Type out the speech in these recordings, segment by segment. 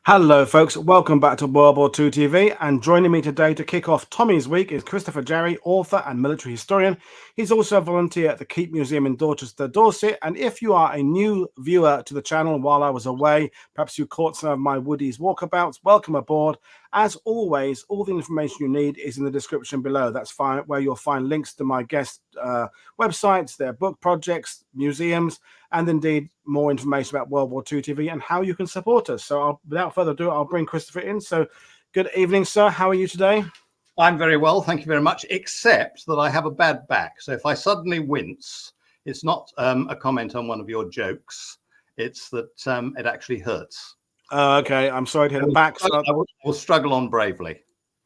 Hello, folks. Welcome back to World War II TV. And joining me today to kick off Tommy's week is Christoper Jary, author and military historian. He's also a volunteer at the Keep Museum in Dorchester, Dorset. And if you are a new viewer to the channel while I was away, perhaps you caught some of my Woody's walkabouts, welcome aboard. As always, all the information you need is in the description below. That's fine, where you'll find links to my guest websites, their book projects, museums, and indeed more information about World War II TV and how you can support us. So without further ado, I'll bring Christoper in. So good evening, sir. How are you today? I'm very well, thank you very much, except that I have a bad back. So if I suddenly wince, it's not a comment on one of your jokes. It's that it actually hurts. Okay, I'm sorry to hear the backs. I will struggle on bravely.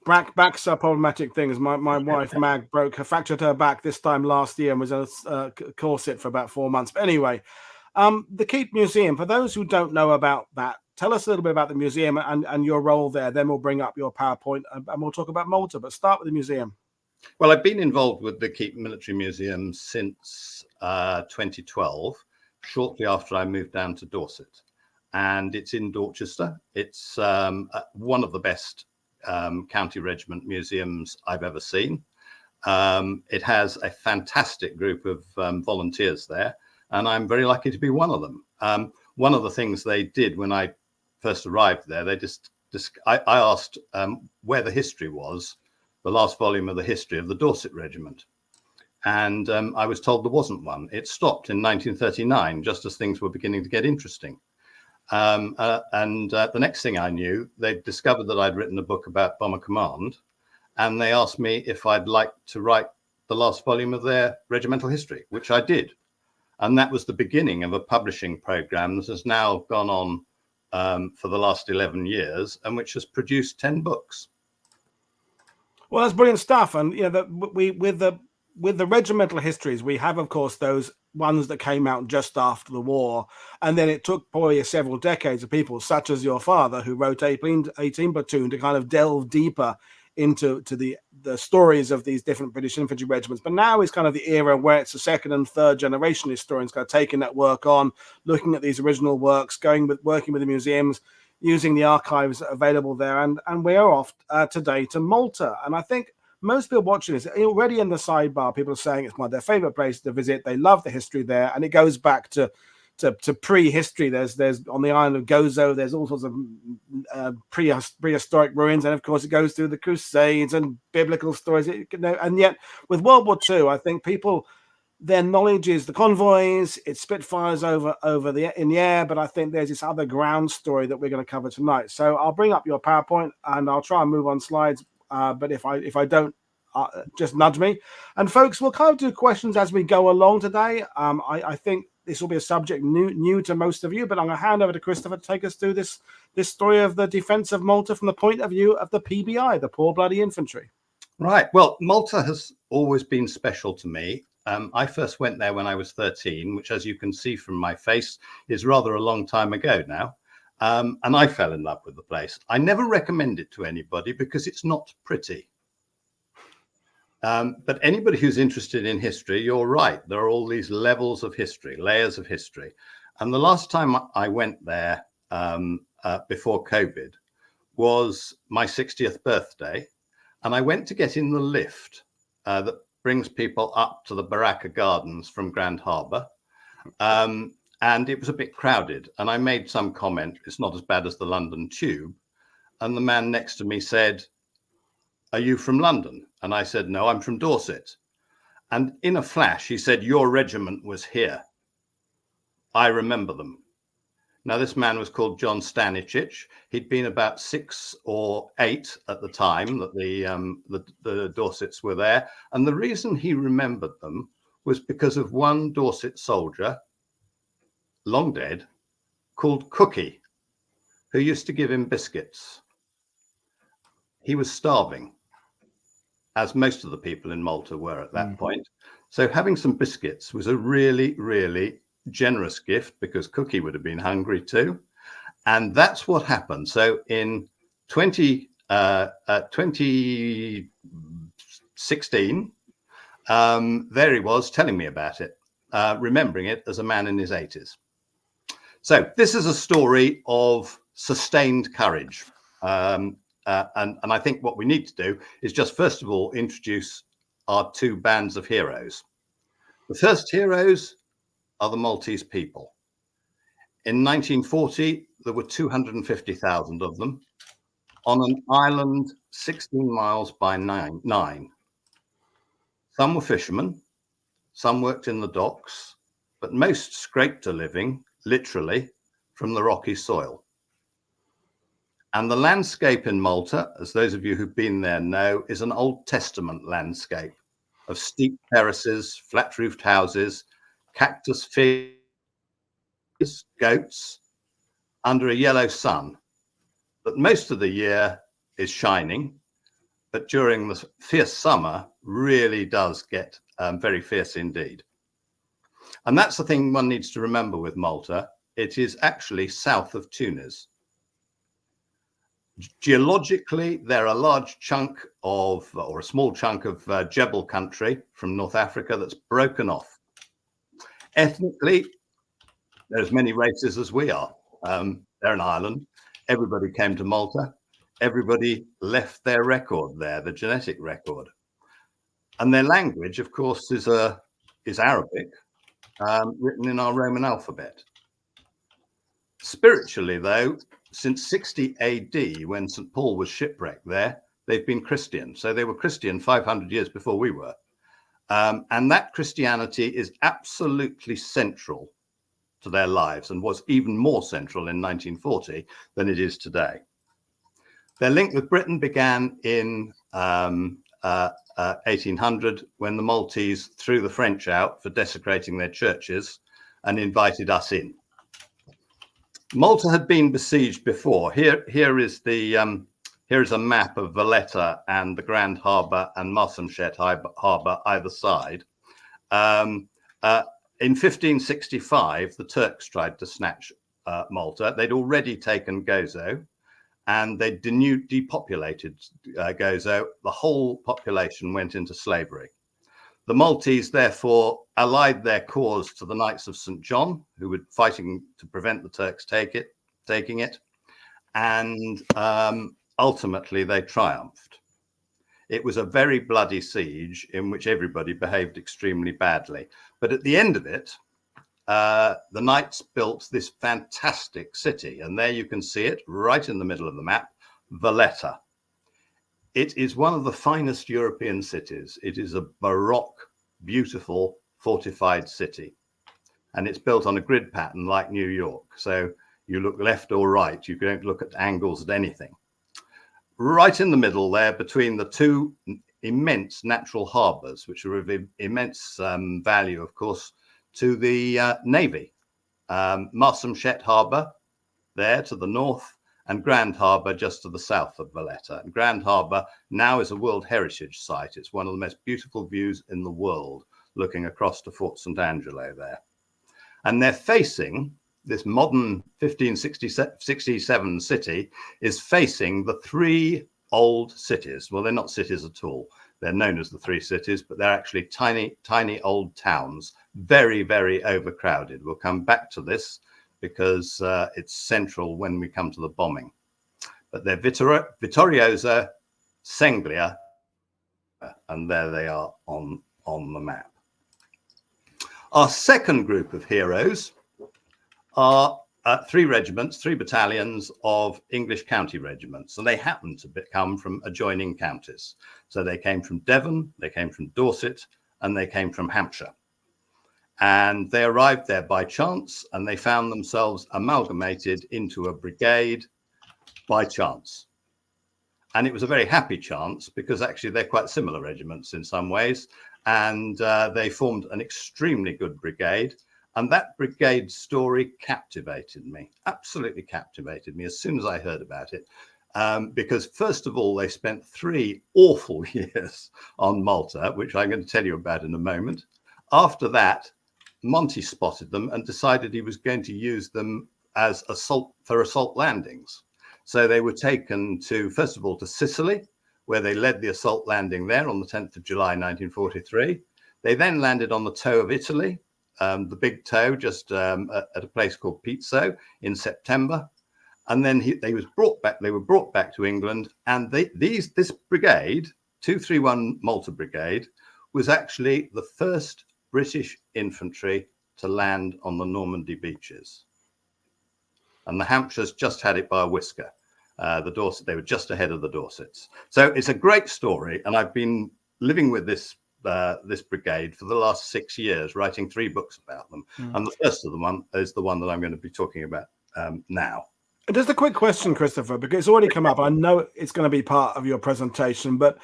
Backs are problematic things. My wife Mag fractured her back this time last year and was in a corset for about 4 months. But anyway, the Keep Museum, for those who don't know about that, tell us a little bit about the museum and your role there. Then we'll bring up your PowerPoint and we'll talk about Malta. But start with the museum. Well, I've been involved with the Keep Military Museum since 2012, shortly after I moved down to Dorset. And it's in Dorchester. It's one of the best county regiment museums I've ever seen. It has a fantastic group of volunteers there, and I'm very lucky to be one of them. One of the things they did when I first arrived there, I asked where the history was, the last volume of the history of the Dorset Regiment. And I was told there wasn't one. It stopped in 1939, just as things were beginning to get interesting. The next thing I knew, they discovered that I'd written a book about Bomber Command, and they asked me if I'd like to write the last volume of their regimental history, which I did. And that was the beginning of a publishing program that has now gone on for the last 11 years and which has produced 10 books. Well, that's brilliant stuff. And you know, with the regimental histories, we have, of course, those ones that came out just after the war, and then it took probably several decades of people such as your father, who wrote 18 Platoon, to kind of delve deeper into the stories of these different British infantry regiments. But now is kind of the era where it's the second and third generation historians kind of taking that work on, looking at these original works, working with the museums, using the archives available there, and we are off today to Malta. And I think most people watching this already in the sidebar, people are saying it's one of their favorite places to visit. They love the history there, and it goes back to prehistory. There's on the island of Gozo, there's all sorts of prehistoric ruins, and of course it goes through the Crusades and biblical stories. And yet with World War II, I think people, their knowledge is the convoys, it's Spitfires in the air, but I think there's this other ground story that we're going to cover tonight. So I'll bring up your PowerPoint and I'll try and move on slides. But if I don't, just nudge me. And folks, we'll kind of do questions as we go along today. I think this will be a subject new to most of you, but I'm going to hand over to Christoper to take us through this story of the defense of Malta from the point of view of the PBI, the Poor Bloody Infantry. Right. Well, Malta has always been special to me. I first went there when I was 13, which, as you can see from my face, is rather a long time ago now. And I fell in love with the place. I never recommend it to anybody because it's not pretty. But anybody who's interested in history, you're right. There are all these levels of history, layers of history. And the last time I went there before COVID was my 60th birthday. And I went to get in the lift that brings people up to the Baraka Gardens from Grand Harbour. And it was a bit crowded. And I made some comment, it's not as bad as the London Tube. And the man next to me said, "Are you from London?" And I said, "No, I'm from Dorset." And in a flash, he said, "Your regiment was here. I remember them." Now, this man was called John Stanicic. He'd been about 6 or 8 at the time that the Dorsets were there. And the reason he remembered them was because of one Dorset soldier, long dead, called Cookie, who used to give him biscuits. He was starving, as most of the people in Malta were at that point. So having some biscuits was a really, really generous gift because Cookie would have been hungry too. And that's what happened. So in 2016, there he was telling me about it, remembering it as a man in his 80s. So this is a story of sustained courage. And I think what we need to do is just first of all introduce our two bands of heroes. The first heroes are the Maltese people. In 1940, there were 250,000 of them on an island 16 miles by 9. Some were fishermen, some worked in the docks, but most scraped a living, literally, from the rocky soil. And the landscape in Malta, as those of you who've been there know, is an Old Testament landscape of steep terraces, flat-roofed houses, cactus fields, goats, under a yellow sun that most of the year is shining, but during the fierce summer really does get very fierce indeed. And that's the thing one needs to remember with Malta. It is actually south of Tunis. Geologically, they're a large chunk of, or a small chunk of Jebel country from North Africa that's broken off. Ethnically, there's many races as we are. They're an island. Everybody came to Malta. Everybody left their record there, the genetic record. And their language, of course, is Arabic, written in our Roman alphabet. Spiritually, though, since 60 AD, when St. Paul was shipwrecked there, they've been Christian. So they were Christian 500 years before we were. And that Christianity is absolutely central to their lives and was even more central in 1940 than it is today. Their link with Britain began in 1800 when the Maltese threw the French out for desecrating their churches and invited us in. Malta had been besieged before. Here is a map of Valletta and the Grand Harbour and Marsamxett Harbour either side. In 1565, the Turks tried to snatch Malta. They'd already taken Gozo, and they depopulated Gozo. The whole population went into slavery. The Maltese, therefore, allied their cause to the Knights of St. John, who were fighting to prevent the Turks taking it, and ultimately they triumphed. It was a very bloody siege in which everybody behaved extremely badly. But at the end of it, the Knights built this fantastic city. And there you can see it right in the middle of the map, Valletta. It is one of the finest European cities. It is a Baroque, beautiful, fortified city. And it's built on a grid pattern like New York. So you look left or right. You don't look at angles at anything. Right in the middle there, between the two immense natural harbours, which are of immense value, of course, to the Navy. Marsamxett Harbour there to the north, and Grand Harbour just to the south of Valletta. And Grand Harbour now is a World Heritage Site. It's one of the most beautiful views in the world, looking across to Fort St. Angelo there. And they're facing, this modern 1567 city is facing the three old cities. Well, they're not cities at all. They're known as the three cities, but they're actually tiny, tiny old towns, very, very overcrowded. We'll come back to this because it's central when we come to the bombing. But they're Vittoriosa, Senglia, and there they are on the map. Our second group of heroes are three regiments, three battalions of English county regiments, and they happen to come from adjoining counties. So they came from Devon, they came from Dorset, and they came from Hampshire. And they arrived there by chance, and they found themselves amalgamated into a brigade by chance. And it was a very happy chance because actually they're quite similar regiments in some ways, and they formed an extremely good brigade. And that brigade story captivated me, absolutely captivated me as soon as I heard about it. Because first of all, they spent 3 awful years on Malta, which I'm going to tell you about in a moment. After that, Monty spotted them and decided he was going to use them as assault landings. So they were taken to, first of all, to Sicily, where they led the assault landing there on the 10th of July, 1943. They then landed on the toe of Italy, the big toe, just at a place called Pizzo in September. and then they were brought back to England, and this brigade, 231 Malta Brigade, was actually the first British infantry to land on the Normandy beaches. And the Hampshires just had it by a whisker. They were just ahead of the Dorsets. So it's a great story, and I've been living with this brigade for the last 6 years, writing 3 books about them. And the first of them is the one that I'm going to be talking about now. Just a quick question, Christoper, because it's already come up. I know it's going to be part of your presentation, but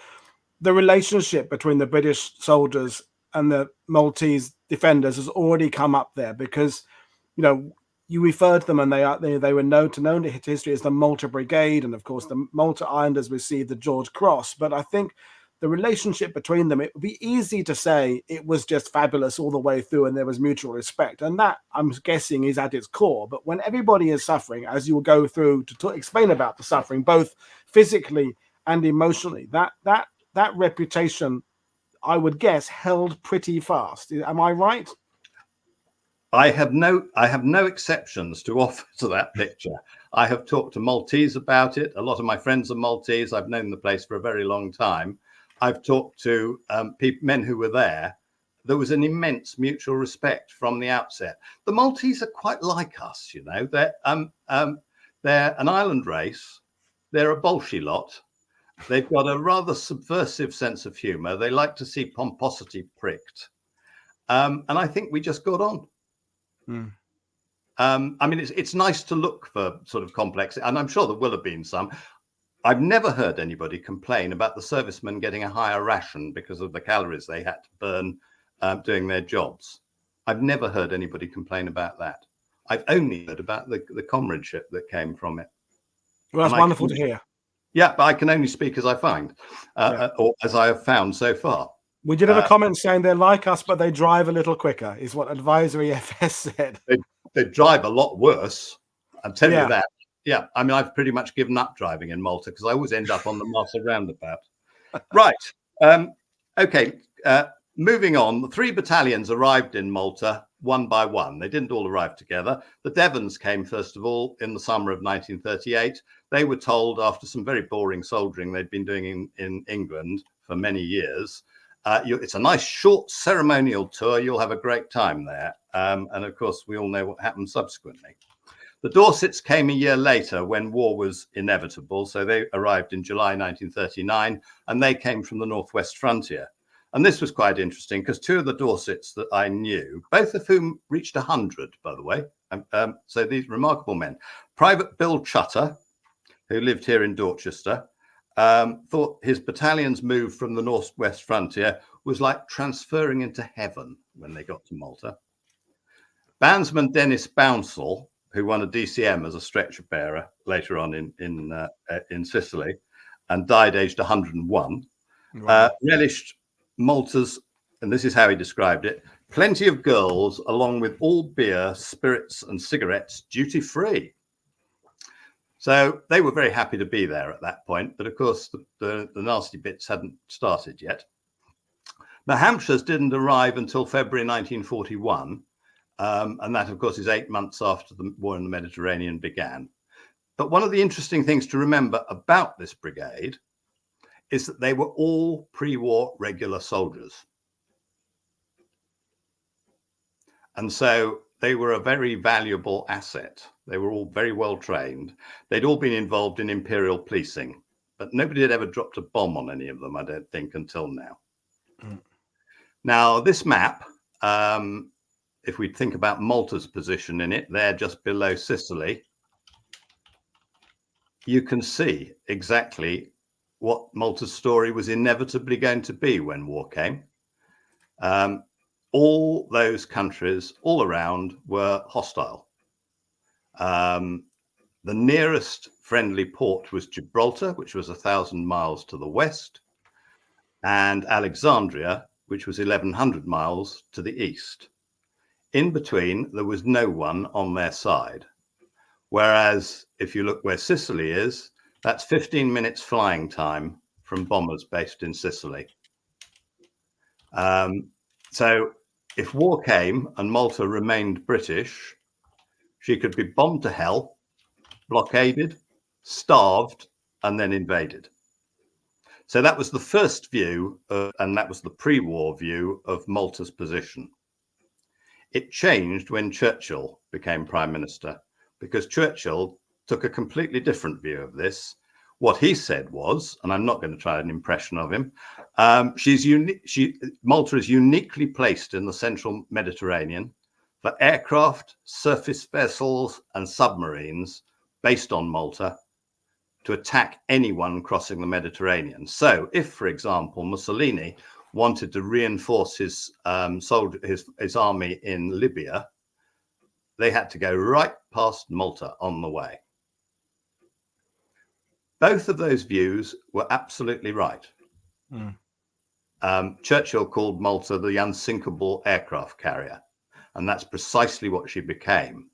the relationship between the British soldiers and the Maltese defenders has already come up there, because, you know, you referred to them, and they were known to history as the Malta Brigade, and of course the Malta Islanders received the George Cross. But I think the relationship between them, it would be easy to say it was just fabulous all the way through, and there was mutual respect, and that, I'm guessing, is at its core. But when everybody is suffering, as you will go through to explain about the suffering, both physically and emotionally, that reputation, I would guess, held pretty fast. Am I right? I have no exceptions to offer to that picture. I have talked to Maltese about it. A lot of my friends are Maltese. I've known the place for a very long time. I've talked to men who were there. There was an immense mutual respect from the outset. The Maltese are quite like us, you know. They're an island race. They're a bolshy lot. They've got a rather subversive sense of humour. They like to see pomposity pricked. And I think we just got on. I mean, it's nice to look for sort of complex, and I'm sure there will have been some. I've never heard anybody complain about the servicemen getting a higher ration because of the calories they had to burn doing their jobs. I've never heard anybody complain about that. I've only heard about the comradeship that came from it. Well, that's wonderful to hear. Yeah, but I can only speak as I find, or as I have found so far. We did have a comment saying they're like us, but they drive a little quicker, is what Advisory FS said. They drive a lot worse. I'll tell you that. Yeah, I mean, I've pretty much given up driving in Malta because I always end up on the Malta roundabout. Right. Okay. Moving on, the 3 battalions arrived in Malta one by one. They didn't all arrive together. The Devons came, first of all, in the summer of 1938. They were told, after some very boring soldiering they'd been doing in England for many years, it's a nice short ceremonial tour. You'll have a great time there. And of course, we all know what happened subsequently. The Dorsets came a year later when war was inevitable. So they arrived in July 1939, and they came from the northwest frontier. And this was quite interesting because 2 of the Dorsets that I knew, both of whom reached 100, by the way. So these remarkable men. Private Bill Chutter, who lived here in Dorchester, thought his battalion's move from the northwest frontier was like transferring into heaven when they got to Malta. Bandsman Dennis Bounsell, who won a DCM as a stretcher bearer later on in Sicily and died aged 101, relished Malta's, and this is how he described it, plenty of girls along with all beer, spirits and cigarettes duty free. So they were very happy to be there at that point. But of course, the nasty bits hadn't started yet. The Hampshires didn't arrive until February 1941. And that, of course, is 8 months after the war in the Mediterranean began. But one of the interesting things to remember about this brigade is that they were all pre-war regular soldiers. And so they were a very valuable asset. They were all very well trained. They'd all been involved in imperial policing, but nobody had ever dropped a bomb on any of them, I don't think, until now. Now, this map, if we think about Malta's position in it, they're just below Sicily. You can see exactly what Malta's story was inevitably going to be when war came. All those countries all around were hostile. The nearest friendly port was Gibraltar, which was 1,000 miles to the west, and Alexandria, which was 1,100 miles to the east. In between, there was no one on their side. Whereas if you look where Sicily is, that's 15 minutes flying time from bombers based in Sicily. So if war came and Malta remained British, she could be bombed to hell, blockaded, starved, and then invaded. So that was the first view, and that was the pre-war view of Malta's position. It changed when Churchill became Prime Minister, because Churchill took a completely different view of this. What he said was, and I'm not going to try an impression of him, Malta is uniquely placed in the central Mediterranean for aircraft, surface vessels, and submarines based on Malta to attack anyone crossing the Mediterranean. So if, for example, Mussolini wanted to reinforce his army in Libya, they had to go right past Malta on the way. Both of those views were absolutely right. Churchill called Malta the unsinkable aircraft carrier, and that's precisely what she became.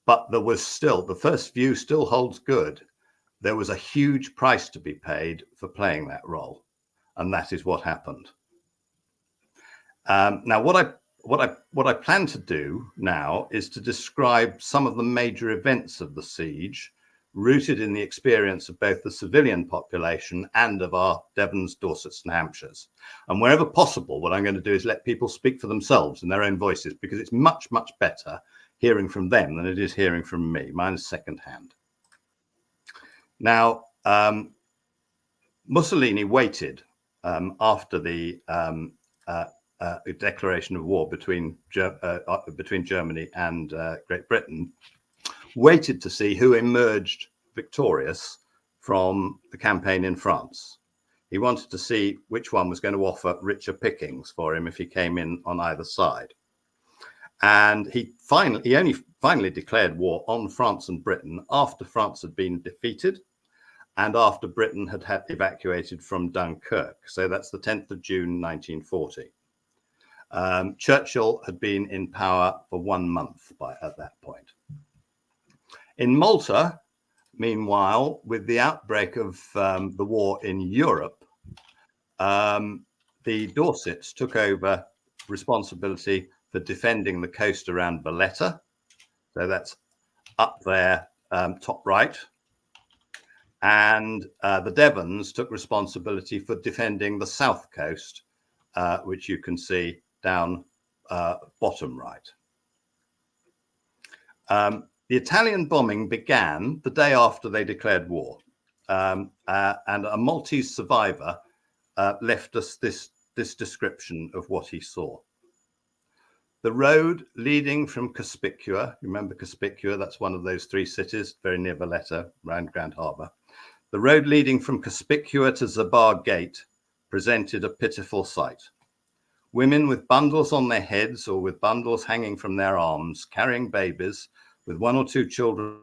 But there was still, the first view still holds good. There was a huge price to be paid for playing that role, and that is what happened. Now, what I plan to do now is to describe some of the major events of the siege, rooted in the experience of both the civilian population and of our Devons, Dorsets, and Hampshires. And wherever possible, what I'm going to do is let people speak for themselves in their own voices, because it's much, much better hearing from them than it is hearing from me. Mine is secondhand. Now, Mussolini waited after the declaration of war between Germany and Great Britain, waited to see who emerged victorious from the campaign in France. He wanted to see which one was going to offer richer pickings for him if he came in on either side. And he only finally declared war on France and Britain after France had been defeated and after Britain had evacuated from Dunkirk. So that's the 10th of June, 1940. Churchill had been in power for 1 month at that point. In Malta, meanwhile, with the outbreak of the war in Europe, the Dorsets took over responsibility for defending the coast around Valletta. So that's up there, top right. And the Devons took responsibility for defending the south coast, which you can see down bottom right. The Italian bombing began the day after they declared war, and a Maltese survivor left us this description of what he saw. The road leading from Cospicua, remember Cospicua, that's one of those 3 cities very near Valletta, around Grand Harbour. The road leading from Cospicua to Zabar Gate presented a pitiful sight. Women with bundles on their heads or with bundles hanging from their arms, carrying babies, with 1 or 2 children,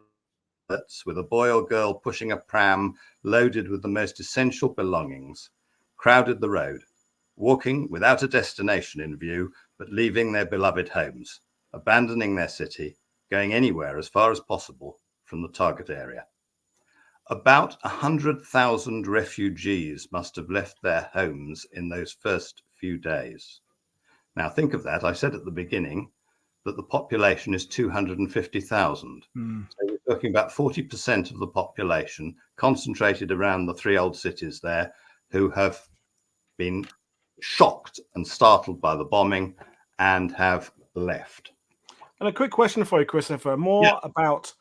with a boy or girl pushing a pram loaded with the most essential belongings, crowded the road, walking without a destination in view, but leaving their beloved homes, abandoning their city, going anywhere as far as possible from the target area. About 100,000 refugees must have left their homes in those first few days. Now think of that. I said at the beginning that the population is 250,000. So we're talking about 40% of the population concentrated around the 3 old cities there, who have been shocked and startled by the bombing and have left. And a quick question for you, Christoper, more about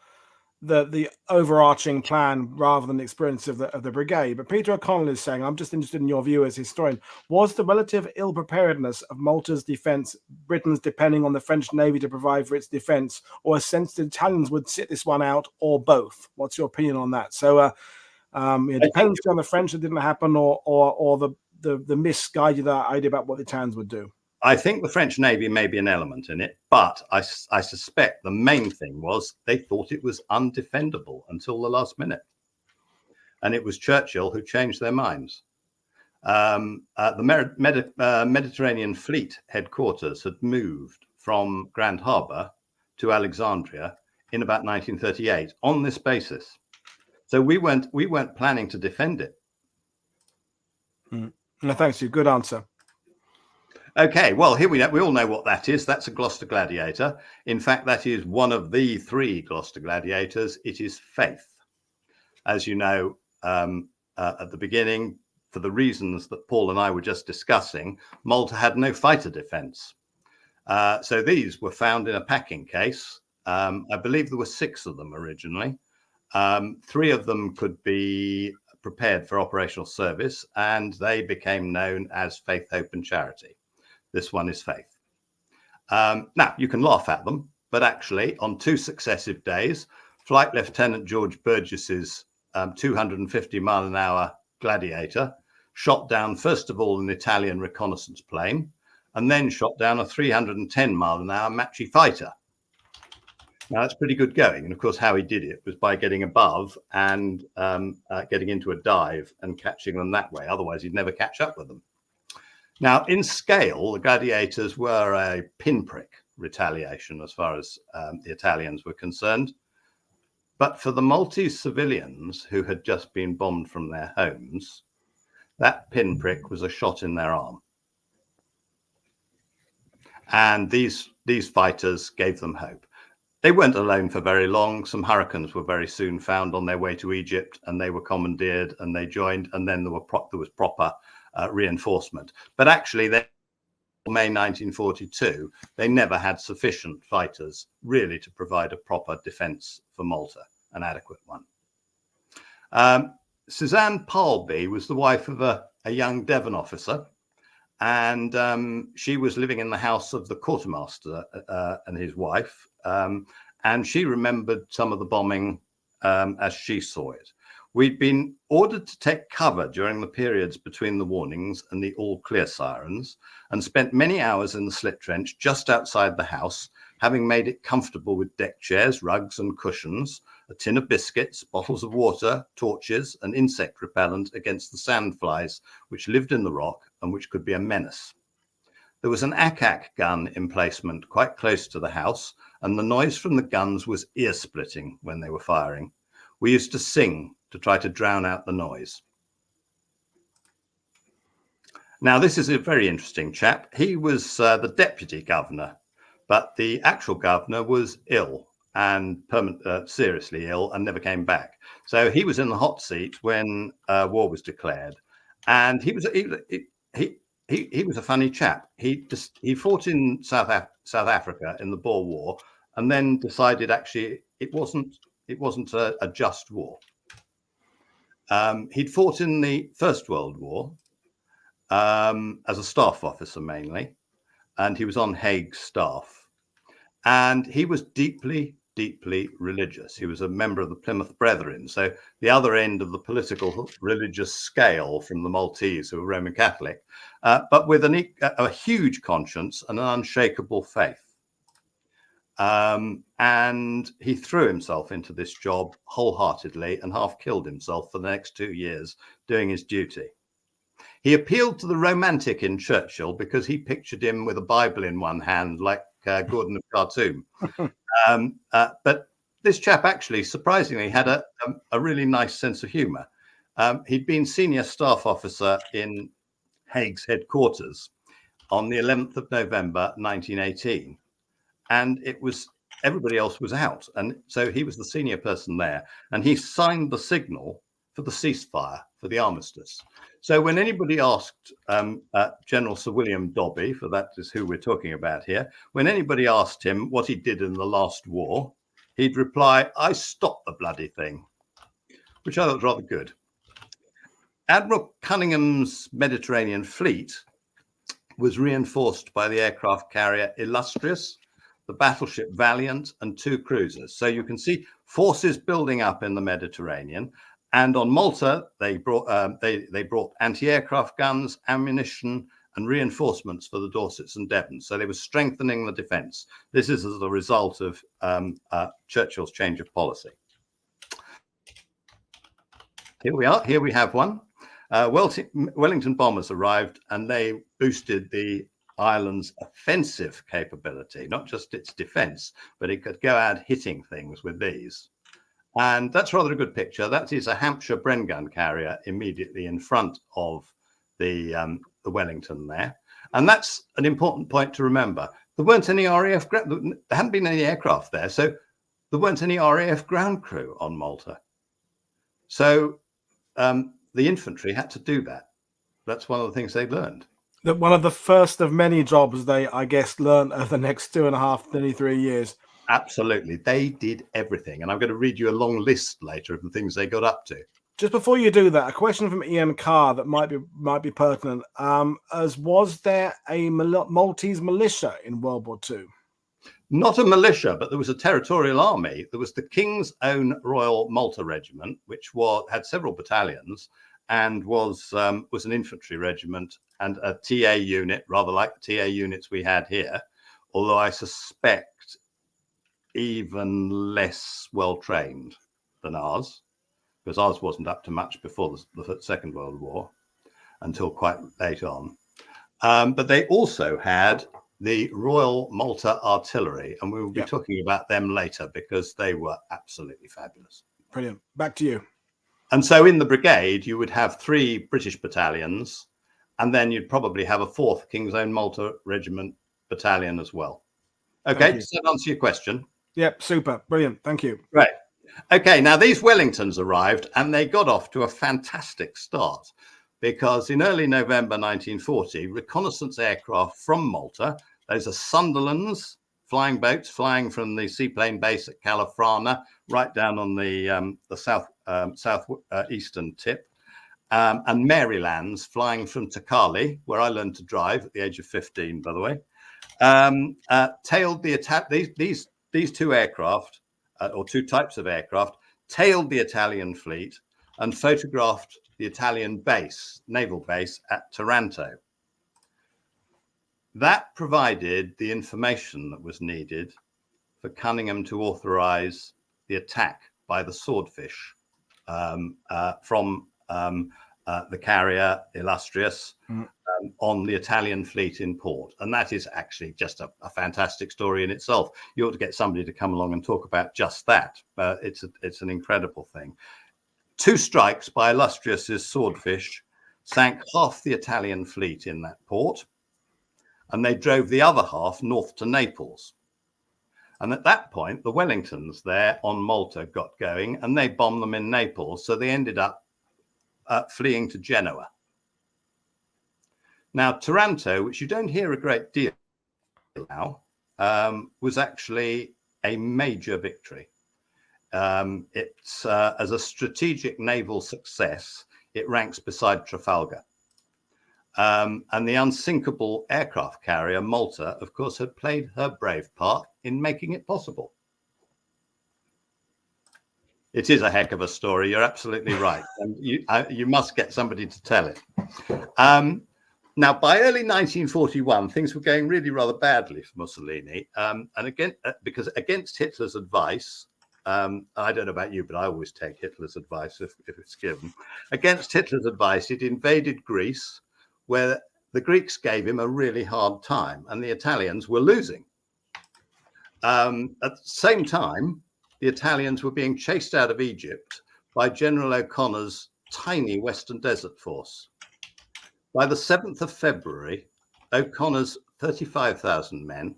the overarching plan rather than the experience of the brigade. But Peter O'Connell is saying, I'm just interested in your view as historian, was the relative ill preparedness of Malta's defence Britain's depending on the French Navy to provide for its defence, or a sense the Italians would sit this one out, or both? What's your opinion on that? So dependency on the French that didn't happen, or the misguided idea about what the Italians would do? I think the French Navy may be an element in it, but I suspect the main thing was they thought it was undefendable until the last minute. And it was Churchill who changed their minds. The Mediterranean Fleet headquarters had moved from Grand Harbour to Alexandria in about 1938 on this basis. So we weren't planning to defend it. No, thanks, you. Good answer. Okay, well, here we all know what that is. That's a Gloucester gladiator. In fact, that is one of the 3 Gloucester gladiators. It is Faith. As you know, at the beginning, for the reasons that Paul and I were just discussing, Malta had no fighter defence. So these were found in a packing case. I believe there were 6 of them originally. 3 of them could be prepared for operational service, and they became known as Faith, Hope and Charity. This one is Faith. Now, you can laugh at them, but actually on 2 successive days, Flight Lieutenant George Burgess's 250-mile-an-hour Gladiator shot down, first of all, an Italian reconnaissance plane, and then shot down a 310-mile-an-hour Macchi fighter. Now, that's pretty good going. And of course, how he did it was by getting above and getting into a dive and catching them that way. Otherwise, he'd never catch up with them. Now, in scale, the Gladiators were a pinprick retaliation as far as the Italians were concerned. But for the Maltese civilians who had just been bombed from their homes, that pinprick was a shot in their arm. And these fighters gave them hope. They weren't alone for very long. Some hurricanes were very soon found on their way to Egypt, and they were commandeered and they joined, and then there was proper reinforcement. But actually, May 1942, they never had sufficient fighters really to provide a proper defence for Malta, an adequate one. Suzanne Parlby was the wife of a young Devon officer, and she was living in the house of the quartermaster and his wife, and she remembered some of the bombing as she saw it. We'd been ordered to take cover during the periods between the warnings and the all clear sirens, and spent many hours in the slit trench just outside the house, having made it comfortable with deck chairs, rugs and cushions, a tin of biscuits, bottles of water, torches and insect repellent against the sandflies which lived in the rock and which could be a menace. There was an ack-ack gun emplacement quite close to the house, and the noise from the guns was ear-splitting when they were firing. We used to sing to try to drown out the noise. Now, this is a very interesting chap. He was the deputy governor, but the actual governor was ill and seriously ill and never came back. So he was in the hot seat when war was declared, and he was a funny chap. He fought in South Africa in the Boer War, and then decided actually it wasn't a just war. He'd fought in the First World War as a staff officer mainly, and he was on Hague's staff. And he was deeply, deeply religious. He was a member of the Plymouth Brethren, so the other end of the political religious scale from the Maltese, who were Roman Catholic, but with a huge conscience and an unshakable faith. And he threw himself into this job wholeheartedly and half killed himself for the next 2 years doing his duty. He appealed to the romantic in Churchill because he pictured him with a Bible in one hand, like Gordon of Khartoum. But this chap actually, surprisingly, had a really nice sense of humour. He'd been senior staff officer in Hague's headquarters on the 11th of November, 1918. And everybody else was out. And so he was the senior person there. And he signed the signal for the ceasefire, for the armistice. So when anybody asked General Sir William Dobbie, for that is who we're talking about here, when anybody asked him what he did in the last war, he'd reply, "I stopped the bloody thing," which I thought was rather good. Admiral Cunningham's Mediterranean fleet was reinforced by the aircraft carrier Illustrious, the battleship Valiant, and 2 cruisers. So you can see forces building up in the Mediterranean. And on Malta, they brought anti-aircraft guns, ammunition, and reinforcements for the Dorsets and Devons. So they were strengthening the defence. This is as a result of Churchill's change of policy. Here we are. Here we have one. Wellington bombers arrived, and they boosted the island's offensive capability, not just its defence, but it could go out hitting things with these. And that's rather a good picture. That is a Hampshire Bren gun carrier immediately in front of the Wellington there. And that's an important point to remember. There weren't any RAF, there hadn't been any aircraft there, so there weren't any RAF ground crew on Malta. So the infantry had to do that. That's one of the things they learned. One of the first of many jobs they, I guess, learned over the next 2.5, nearly 3 years. Absolutely. They did everything. And I'm going to read you a long list later of the things they got up to. Just before you do that, a question from Ian Carr that might be pertinent. Was there a Maltese militia in World War II? Not a militia, but there was a territorial army. There was the King's Own Royal Malta Regiment, which had several battalions and was an infantry regiment and a TA unit, rather like the TA units we had here, although I suspect even less well trained than ours, because ours wasn't up to much before the Second World War until quite late on. But they also had the Royal Malta Artillery, and we will be talking about them later because they were absolutely fabulous. Brilliant. Back to you. And so in the brigade, you would have 3 British battalions, and then you'd probably have a 4th King's Own Malta Regiment battalion as well. Okay, does that answer your question? Yep, super. Brilliant. Thank you. Right. Okay, now these Wellingtons arrived and they got off to a fantastic start because in early November 1940, reconnaissance aircraft from Malta, those are Sunderlands, flying boats flying from the seaplane base at Califrana right down on the southeastern tip, and Marylands flying from Takali, where I learned to drive at the age of 15, by the way, tailed the attack. These 2 aircraft, or 2 types of aircraft, tailed the Italian fleet and photographed the Italian base, naval base at Taranto. That provided the information that was needed for Cunningham to authorize the attack by the Swordfish from the carrier Illustrious on the Italian fleet in port. And that is actually just a fantastic story in itself. You ought to get somebody to come along and talk about just that. It's an incredible thing. 2 strikes by Illustrious's Swordfish sank half the Italian fleet in that port, and they drove the other half north to Naples. And at that point, the Wellingtons there on Malta got going, and they bombed them in Naples. So they ended up fleeing to Genoa. Now, Taranto, which you don't hear a great deal now, was actually a major victory. It's as a strategic naval success, it ranks beside Trafalgar. And the unsinkable aircraft carrier Malta, of course, had played her brave part in making it possible. It is a heck of a story. You're absolutely right. And you must get somebody to tell it. Now, by early 1941, things were going really rather badly for Mussolini. And again, because against Hitler's advice, I don't know about you, but I always take Hitler's advice if it's given. Against Hitler's advice, he'd invaded Greece, where the Greeks gave him a really hard time and the Italians were losing. At the same time, the Italians were being chased out of Egypt by General O'Connor's tiny Western Desert Force. By the 7th of February, O'Connor's 35,000 men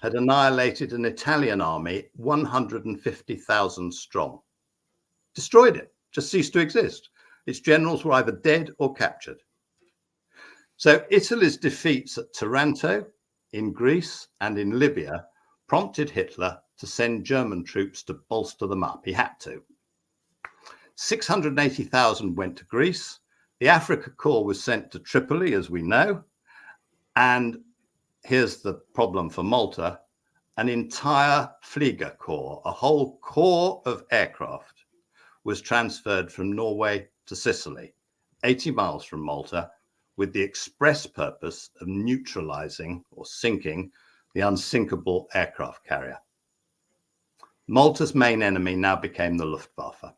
had annihilated an Italian army 150,000 strong. Destroyed it, just ceased to exist. Its generals were either dead or captured. So Italy's defeats at Taranto, in Greece and in Libya prompted Hitler to send German troops to bolster them up. He had to. 680,000 went to Greece. The Africa Corps was sent to Tripoli, as we know. And here's the problem for Malta. An entire Flieger Corps, a whole corps of aircraft, was transferred from Norway to Sicily, 80 miles from Malta, with the express purpose of neutralizing or sinking the unsinkable aircraft carrier. Malta's main enemy now became the Luftwaffe.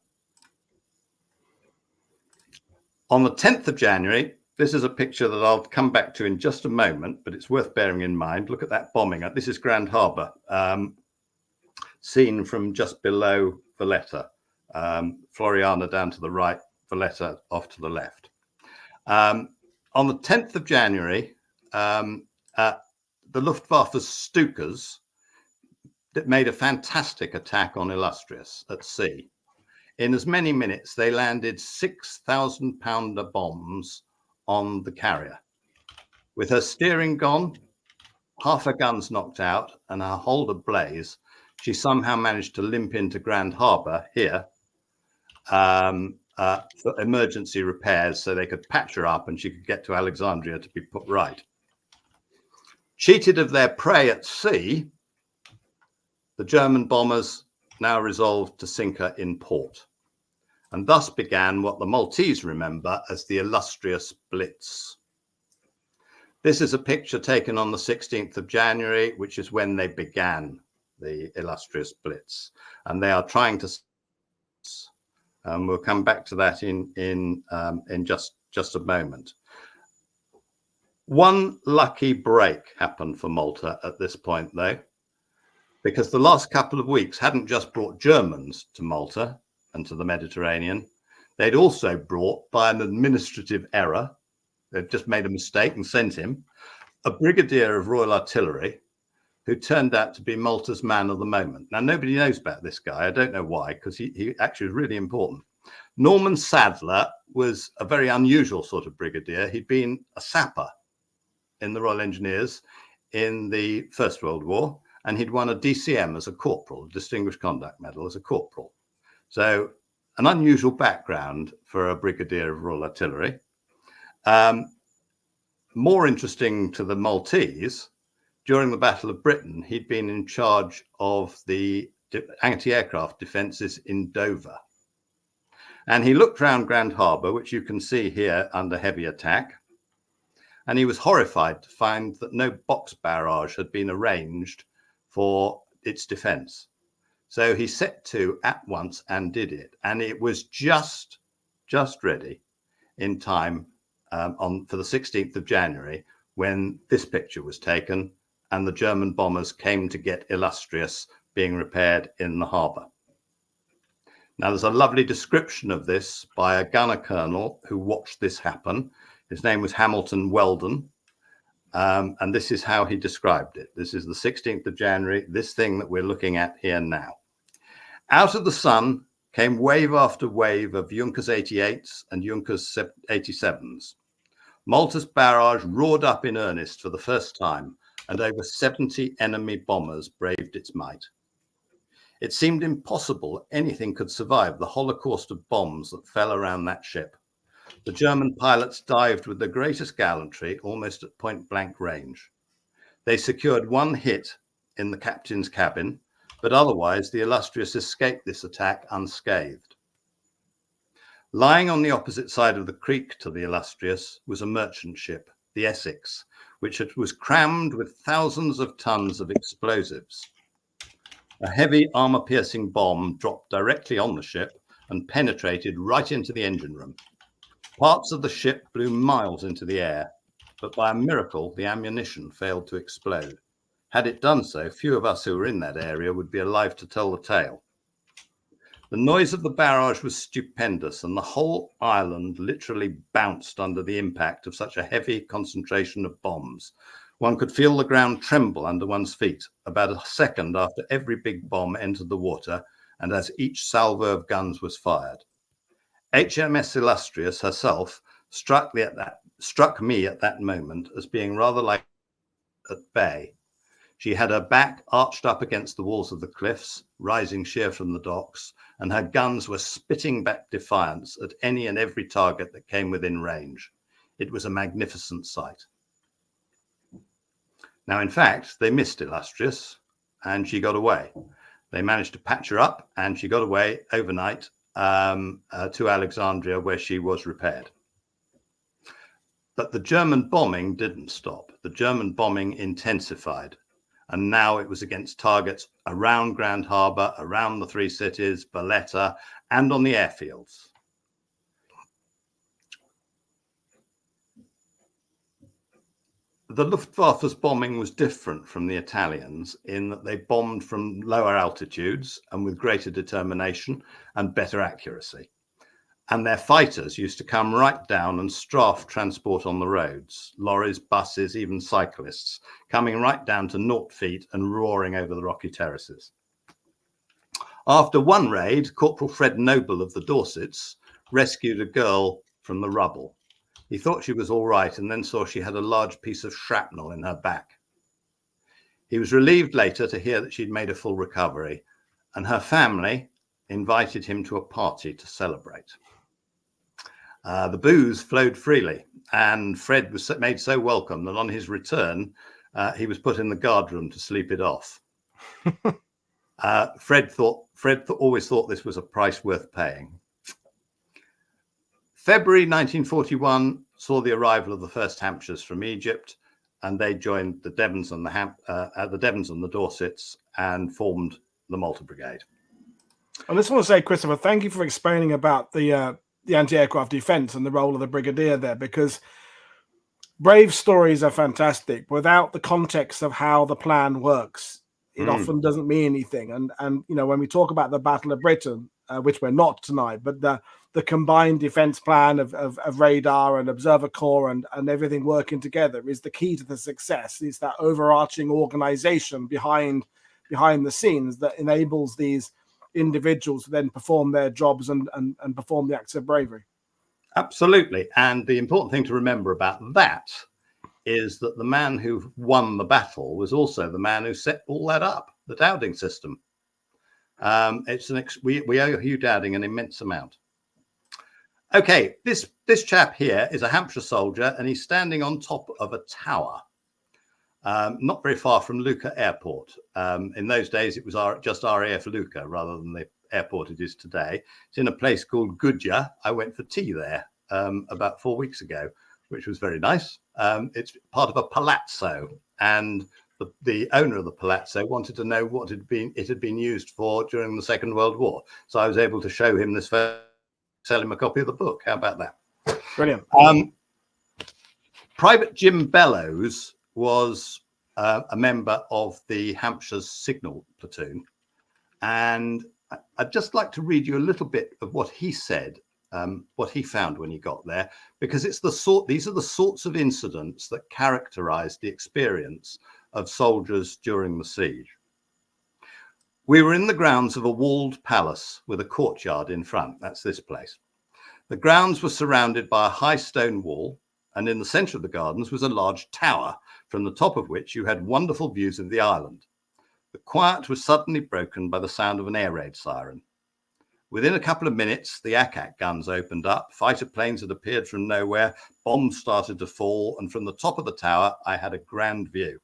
On the 10th of January, this is a picture that I'll come back to in just a moment, but it's worth bearing in mind. Look at that bombing. This is Grand Harbour, seen from just below Valletta. Floriana down to the right, Valletta off to the left. On the 10th of January, the Luftwaffe's Stukas made a fantastic attack on Illustrious at sea. In as many minutes, they landed 6,000-pounder bombs on the carrier. With her steering gone, half her guns knocked out, and her hold ablaze, she somehow managed to limp into Grand Harbour here for emergency repairs so they could patch her up and she could get to Alexandria to be put right. Cheated of their prey at sea, the German bombers now resolved to sink her in port. And thus began what the Maltese remember as the illustrious blitz. This is a picture taken on the 16th of January, which is when they began the illustrious blitz. And they are trying to, we'll come back to that in just a moment. One lucky break happened for Malta at this point, though, because the last couple of weeks hadn't just brought Germans to Malta and to the Mediterranean. They'd also brought, by an administrative error, they'd just made a mistake and sent him, a brigadier of Royal Artillery who turned out to be Malta's man of the moment. Now, nobody knows about this guy. I don't know why, because he actually was really important. Norman Sadler was a very unusual sort of brigadier. He'd been a sapper in the Royal Engineers in the First World War, and he'd won a DCM as a corporal, a Distinguished Conduct Medal as a corporal. So an unusual background for a brigadier of Royal Artillery. More interesting to the Maltese, during the Battle of Britain, he'd been in charge of the anti-aircraft defences in Dover. And he looked round Grand Harbour, which you can see here under heavy attack, and he was horrified to find that no box barrage had been arranged for its defence. So he set to at once and did it. And it was just ready in time for the 16th of January when this picture was taken and the German bombers came to get Illustrious being repaired in the harbour. Now, there's a lovely description of this by a gunner colonel who watched this happen. His name was Hamilton Weldon. And this is how he described it. This is the 16th of January, this thing that we're looking at here now. Out of the sun came wave after wave of Junkers 88s and Junkers 87s. Malta's barrage roared up in earnest for the first time, and over 70 enemy bombers braved its might. It seemed impossible anything could survive the holocaust of bombs that fell around that ship. The German pilots dived with the greatest gallantry, almost at point-blank range. They secured one hit in the captain's cabin, but otherwise the Illustrious escaped this attack unscathed. Lying on the opposite side of the creek to the Illustrious was a merchant ship, the Essex, which was crammed with thousands of tons of explosives. A heavy armor-piercing bomb dropped directly on the ship and penetrated right into the engine room. Parts of the ship blew miles into the air, but by a miracle, the ammunition failed to explode. Had it done so, few of us who were in that area would be alive to tell the tale. The noise of the barrage was stupendous, and the whole island literally bounced under the impact of such a heavy concentration of bombs. One could feel the ground tremble under one's feet about a second after every big bomb entered the water and as each salvo of guns was fired. HMS Illustrious herself struck me at that moment as being rather like at bay. She had her back arched up against the walls of the cliffs, rising sheer from the docks, and her guns were spitting back defiance at any and every target that came within range. It was a magnificent sight. Now, in fact, they missed Illustrious and she got away. They managed to patch her up and she got away overnight to Alexandria, where she was repaired. But the German bombing didn't stop. The German bombing intensified. And now it was against targets around Grand Harbour, around the three cities, Valletta, and on the airfields. The Luftwaffe's bombing was different from the Italians in that they bombed from lower altitudes and with greater determination and better accuracy. And their fighters used to come right down and strafe transport on the roads, lorries, buses, even cyclists, coming right down to 0 feet and roaring over the rocky terraces. After one raid, Corporal Fred Noble of the Dorsets rescued a girl from the rubble. He thought she was all right and then saw she had a large piece of shrapnel in her back. He was relieved later to hear that she'd made a full recovery, and her family invited him to a party to celebrate. The booze flowed freely, and Fred was made so welcome that on his return, he was put in the guardroom to sleep it off. Fred always thought this was a price worth paying. February 1941 saw the arrival of the first Hampshires from Egypt, and they joined the Devons and the Dorsets and formed the Malta Brigade. I just want to say, Christoper, thank you for explaining about the anti-aircraft defense and the role of the brigadier there, because brave stories are fantastic. Without the context of how the plan works, it often doesn't mean anything. And you know, when we talk about the Battle of Britain, which we're not tonight, but the combined defense plan of radar and observer corps and everything working together is the key to the success. It's that overarching organization behind the scenes that enables these individuals to then perform their jobs and perform the acts of bravery. Absolutely. And the important thing to remember about that is that the man who won the battle was also the man who set all that up, the Dowding system. We owe Hugh Dowding an immense amount. Okay, this chap here is a Hampshire soldier, and he's standing on top of a tower, not very far from Lucca Airport. In those days, it was just RAF Lucca rather than the airport it is today. It's in a place called Gudja. I went for tea there about 4 weeks ago, which was very nice. It's part of a palazzo, and the owner of the palazzo wanted to know what it had been used for during the Second World War. So I was able to show him this, sell him a copy of the book. How about that? Brilliant. Private Jim Bellows was a member of the Hampshire's signal platoon, and I'd just like to read you a little bit of what he said, what he found when he got there, because these are the sorts of incidents that characterized the experience of soldiers during the siege. We were in the grounds of a walled palace with a courtyard in front. That's this place. The grounds were surrounded by a high stone wall, and in the center of the gardens was a large tower, from the top of which you had wonderful views of the island. The quiet was suddenly broken by the sound of an air raid siren. Within a couple of minutes, the Ack guns opened up, fighter planes had appeared from nowhere, bombs started to fall, and from the top of the tower, I had a grand view.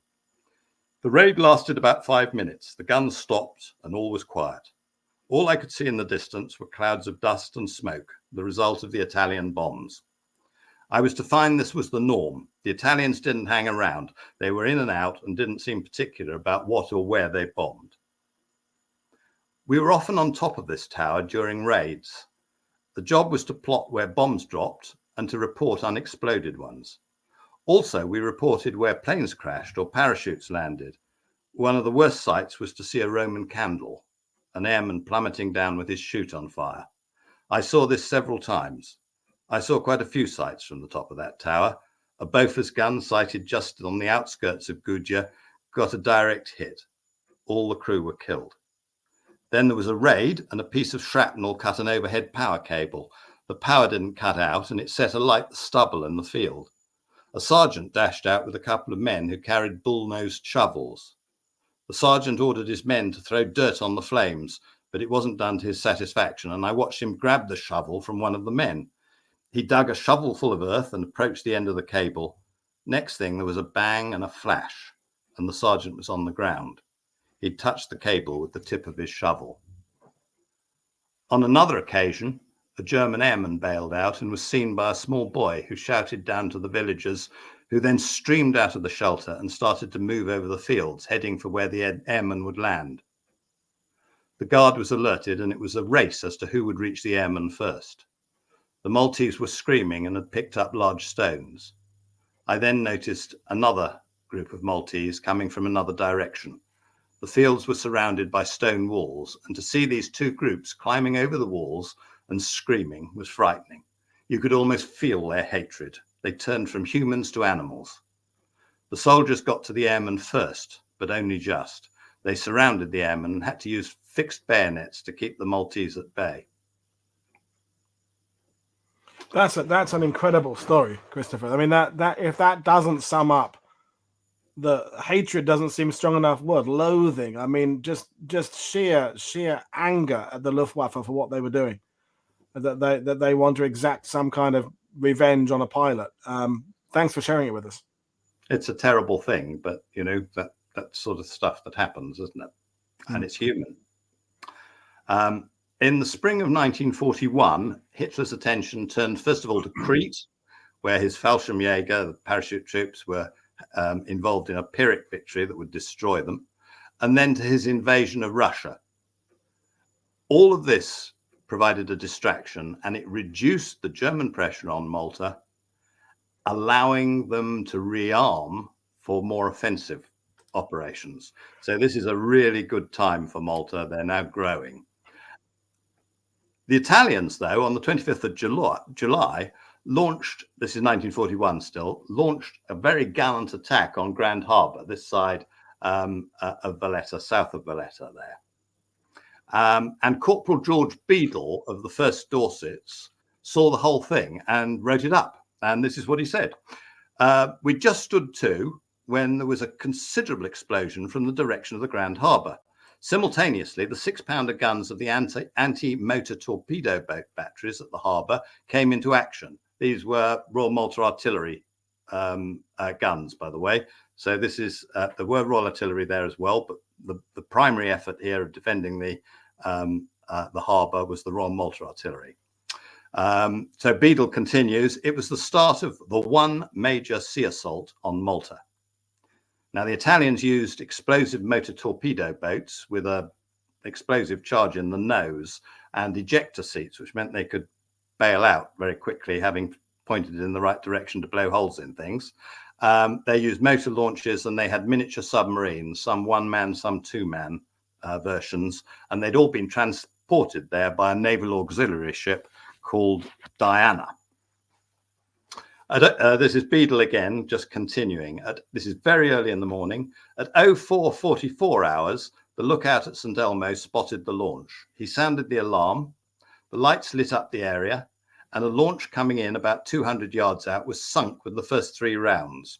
The raid lasted about 5 minutes. The guns stopped and all was quiet. All I could see in the distance were clouds of dust and smoke, the result of the Italian bombs. I was to find this was the norm. The Italians didn't hang around. They were in and out and didn't seem particular about what or where they bombed. We were often on top of this tower during raids. The job was to plot where bombs dropped and to report unexploded ones. Also, we reported where planes crashed or parachutes landed. One of the worst sights was to see a Roman candle, an airman plummeting down with his chute on fire. I saw this several times. I saw quite a few sights from the top of that tower. A Bofors gun sighted just on the outskirts of Gudja got a direct hit. All the crew were killed. Then there was a raid and a piece of shrapnel cut an overhead power cable. The power didn't cut out and it set alight the stubble in the field. A sergeant dashed out with a couple of men who carried bull-nosed shovels. The sergeant ordered his men to throw dirt on the flames, but it wasn't done to his satisfaction, and I watched him grab the shovel from one of the men. He dug a shovel full of earth and approached the end of the cable. Next thing, there was a bang and a flash, and the sergeant was on the ground. He'd touched the cable with the tip of his shovel. On another occasion, a German airman bailed out and was seen by a small boy who shouted down to the villagers, who then streamed out of the shelter and started to move over the fields, heading for where the airman would land. The guard was alerted, and it was a race as to who would reach the airman first. The Maltese were screaming and had picked up large stones. I then noticed another group of Maltese coming from another direction. The fields were surrounded by stone walls, and to see these two groups climbing over the walls and screaming was frightening. You could almost feel their hatred. They turned from humans to animals. The soldiers got to the airmen first, but only just. They surrounded the airmen and had to use fixed bayonets to keep the Maltese at bay. That's an incredible story, Christoper. I mean, that if that doesn't sum up, the hatred doesn't seem strong enough word. Loathing. I mean, just sheer anger at the Luftwaffe for what they were doing. That they want to exact some kind of revenge on a pilot. Thanks for sharing it with us. It's a terrible thing, but you know, that sort of stuff that happens, isn't it? And it's human. In the spring of 1941, Hitler's attention turned first of all to Crete, where his Fallschirmjäger, the parachute troops, were involved in a Pyrrhic victory that would destroy them, and then to his invasion of Russia. All of this provided a distraction, and it reduced the German pressure on Malta, allowing them to rearm for more offensive operations. So this is a really good time for Malta. They're now growing. The Italians, though, on the 25th of July, launched, this is 1941 still, launched a very gallant attack on Grand Harbour, this side of Valletta, south of Valletta there. And Corporal George Beadle of the 1st Dorsets saw the whole thing and wrote it up. And this is what he said. We just stood to when there was a considerable explosion from the direction of the Grand Harbour. Simultaneously, the 6-pounder guns of the anti-motor torpedo boat batteries at the harbour came into action. These were Royal Malta Artillery guns, by the way. So this is, there were Royal Artillery there as well, but the primary effort here of defending the harbour was the Royal Malta Artillery. So Beadle continues, it was the start of the one major sea assault on Malta. Now, the Italians used explosive motor torpedo boats with a explosive charge in the nose and ejector seats, which meant they could bail out very quickly, having pointed in the right direction to blow holes in things. They used motor launches, and they had miniature submarines, some one-man, some two-man versions, and they'd all been transported there by a naval auxiliary ship called Diana. This is Beadle again, just continuing. This is very early in the morning. At 04:44 hours, the lookout at St. Elmo spotted the launch. He sounded the alarm. The lights lit up the area, and a launch coming in about 200 yards out was sunk with the first 3 rounds.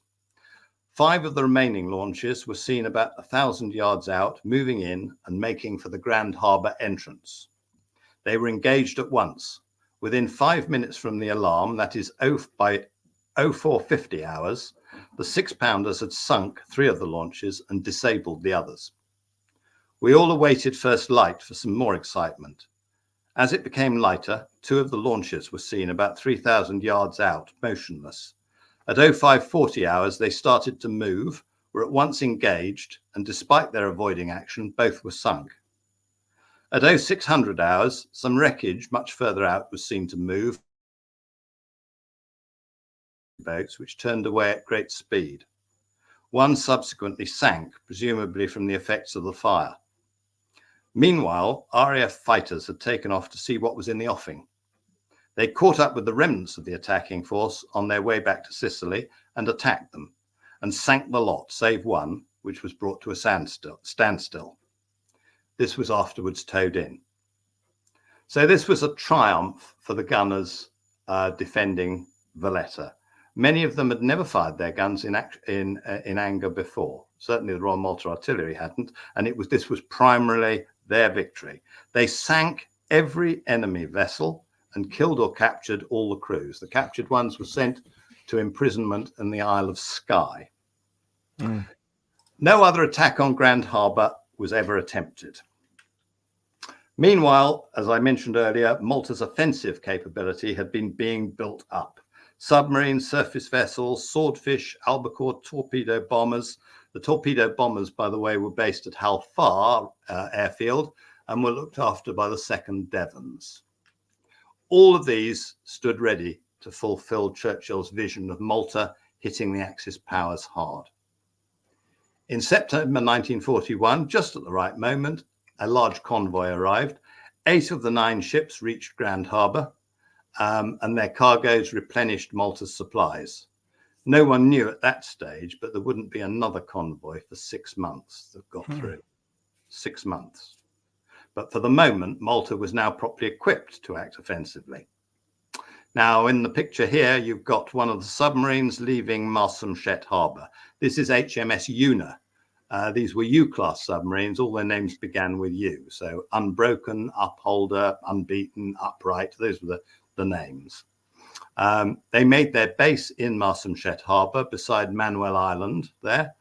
5 of the remaining launches were seen about 1,000 yards out, moving in and making for the Grand Harbour entrance. They were engaged at once. Within 5 minutes from the alarm, that is by 04:50 hours, the 6-pounders had sunk 3 of the launches and disabled the others. We all awaited first light for some more excitement. As it became lighter, 2 of the launches were seen about 3,000 yards out, motionless. At 05:40 hours, they started to move, were at once engaged, and despite their avoiding action, both were sunk. At 0600 hours, some wreckage much further out was seen to move, boats which turned away at great speed. One subsequently sank, presumably from the effects of the fire. Meanwhile, RAF fighters had taken off to see what was in the offing. They caught up with the remnants of the attacking force on their way back to Sicily and attacked them, and sank the lot, save one, which was brought to a standstill. This was afterwards towed in. So this was a triumph for the gunners defending Valletta. Many of them had never fired their guns in anger before. Certainly the Royal Malta Artillery hadn't, and this was primarily their victory. They sank every enemy vessel and killed or captured all the crews. The captured ones were sent to imprisonment in the Isle of Skye. No other attack on Grand Harbour was ever attempted. Meanwhile, as I mentioned earlier, Malta's offensive capability had been being built up. Submarines, surface vessels, swordfish, albacore, torpedo bombers. The torpedo bombers, by the way, were based at halved airfield and were looked after by the 2nd Devons. All of these stood ready to fulfill Churchill's vision of Malta hitting the Axis powers hard. In September 1941, just at the right moment, a large convoy arrived, 8 of the 9 ships reached Grand Harbour, and their cargoes replenished Malta's supplies. No one knew at that stage, but there wouldn't be another convoy for 6 months that got through. 6 months. But for the moment, Malta was now properly equipped to act offensively. Now, in the picture here, you've got one of the submarines leaving Marsamxett Harbour. This is HMS Una. These were U-class submarines. All their names began with U. So Unbroken, Upholder, Unbeaten, Upright. Those were the names. They made their base in Marsamxett Harbour beside Manuel Island there.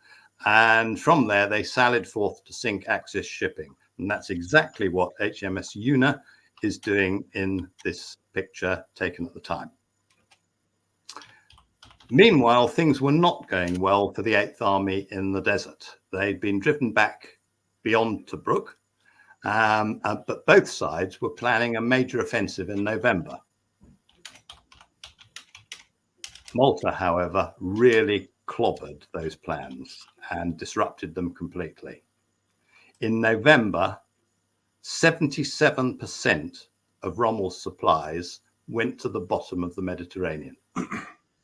And from there, they sallied forth to sink Axis shipping. And that's exactly what HMS Una is doing in this picture taken at the time. Meanwhile, things were not going well for the 8th Army in the desert. They'd been driven back beyond Tobruk, but both sides were planning a major offensive in November. Malta, however, really clobbered those plans and disrupted them completely. In November, 77% of Rommel's supplies went to the bottom of the Mediterranean.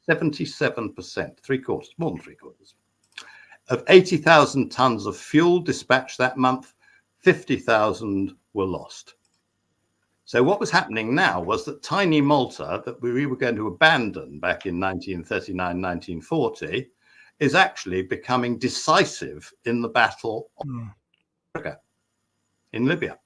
77%, 3/4, more than 3/4. Of 80,000 tons of fuel dispatched that month, 50,000 were lost. So what was happening now was that tiny Malta that we were going to abandon back in 1939, 1940 is actually becoming decisive in the battle of Africa, in Libya.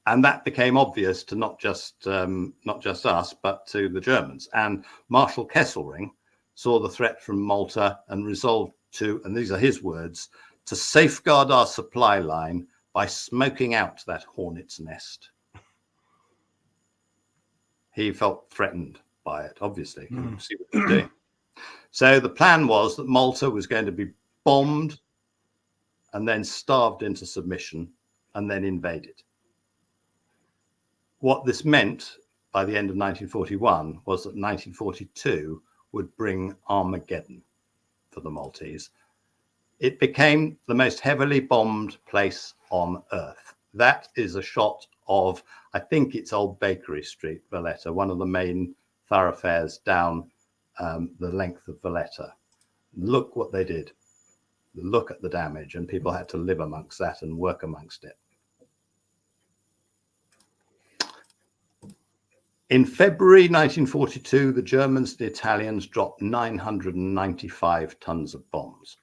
And that became obvious to not just us, but to the Germans. And Marshal Kesselring saw the threat from Malta and resolved to, and these are his words, to safeguard our supply line by smoking out that hornet's nest. He felt threatened by it, obviously. You can see what he's doing. So the plan was that Malta was going to be bombed and then starved into submission and then invaded. What this meant by the end of 1941 was that 1942 would bring Armageddon for the Maltese. It became the most heavily bombed place on earth. That is a shot of, I think it's Old Bakery Street, Valletta, one of the main thoroughfares down the length of Valletta. Look what they did. Look at the damage, and people had to live amongst that and work amongst it. In February 1942, the Germans and the Italians dropped 995 tons of bombs.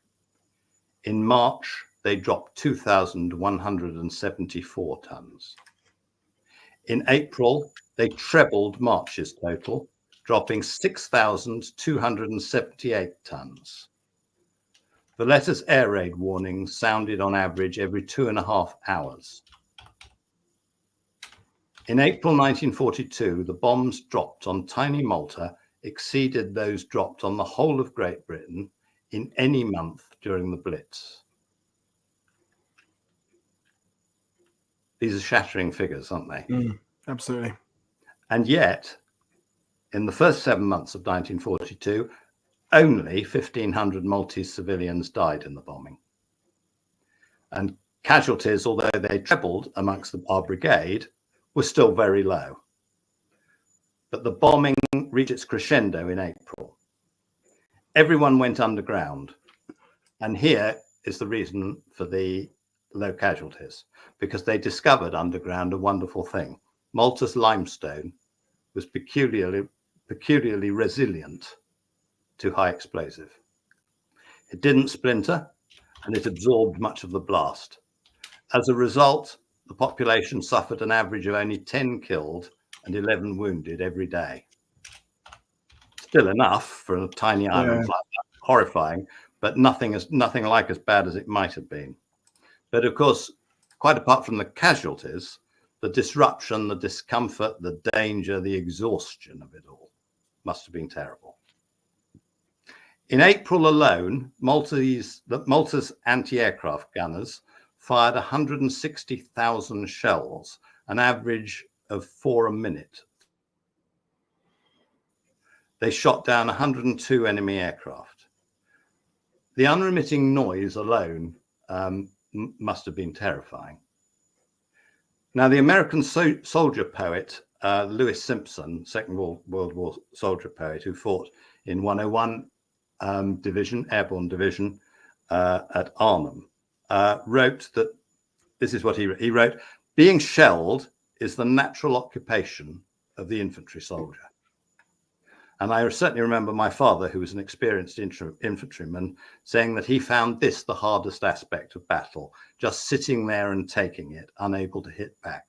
In March, they dropped 2,174 tons. In April, they trebled March's total, dropping 6,278 tons. Valletta's air raid warnings sounded on average every 2.5 hours. In April 1942, the bombs dropped on tiny Malta exceeded those dropped on the whole of Great Britain in any month during the Blitz. These are shattering figures, aren't they? Absolutely. And yet, in the first 7 months of 1942, only 1,500 Maltese civilians died in the bombing. And casualties, although they trebled amongst our brigade, were still very low. But the bombing reached its crescendo in April. Everyone went underground. And here is the reason for the low casualties, because they discovered underground a wonderful thing. Malta's limestone was peculiarly resilient to high explosive. It didn't splinter, and it absorbed much of the blast. As a result, the population suffered an average of only 10 killed and 11 wounded every day. Still enough for a tiny island like that, horrifying, but nothing like as bad as it might have been. But of course, quite apart from the casualties, the disruption, the discomfort, the danger, the exhaustion of it all must have been terrible. In April alone, Malta's anti-aircraft gunners fired 160,000 shells, an average of 4 a minute. They shot down 102 enemy aircraft. The unremitting noise alone must have been terrifying. Now, the American soldier poet, Lewis Simpson, Second World War soldier poet, who fought in 101 Division, Airborne Division at Arnhem, wrote that, this is what he wrote, being shelled is the natural occupation of the infantry soldier. And I certainly remember my father, who was an experienced infantryman, saying that he found this the hardest aspect of battle, just sitting there and taking it, unable to hit back.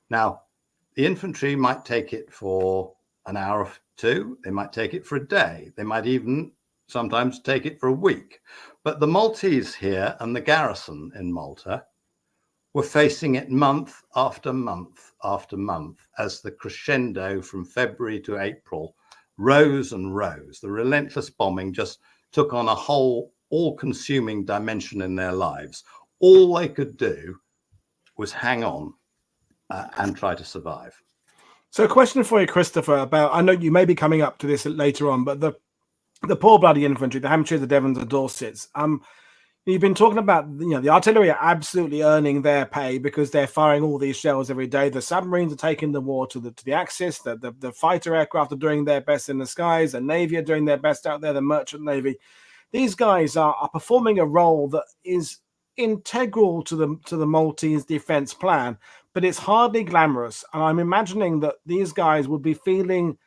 Now, the infantry might take it for an hour or two, they might take it for a day, they might even sometimes take it for a week. But the Maltese here and the garrison in Malta were facing it month after month after month as the crescendo from February to April rose and rose. The relentless bombing just took on a whole all-consuming dimension in their lives. All they could do was hang on and try to survive. So a question for you, Christoper, about, I know you may be coming up to this later on, but the poor bloody infantry, the Hampshires, the Devons, the Dorsets, you've been talking about, the artillery are absolutely earning their pay because they're firing all these shells every day. The submarines are taking the war to the Axis. The fighter aircraft are doing their best in the skies. The Navy are doing their best out there. The merchant Navy. These guys are performing a role that is integral to the Maltese defense plan, but it's hardly glamorous. And I'm imagining that these guys would be feeling,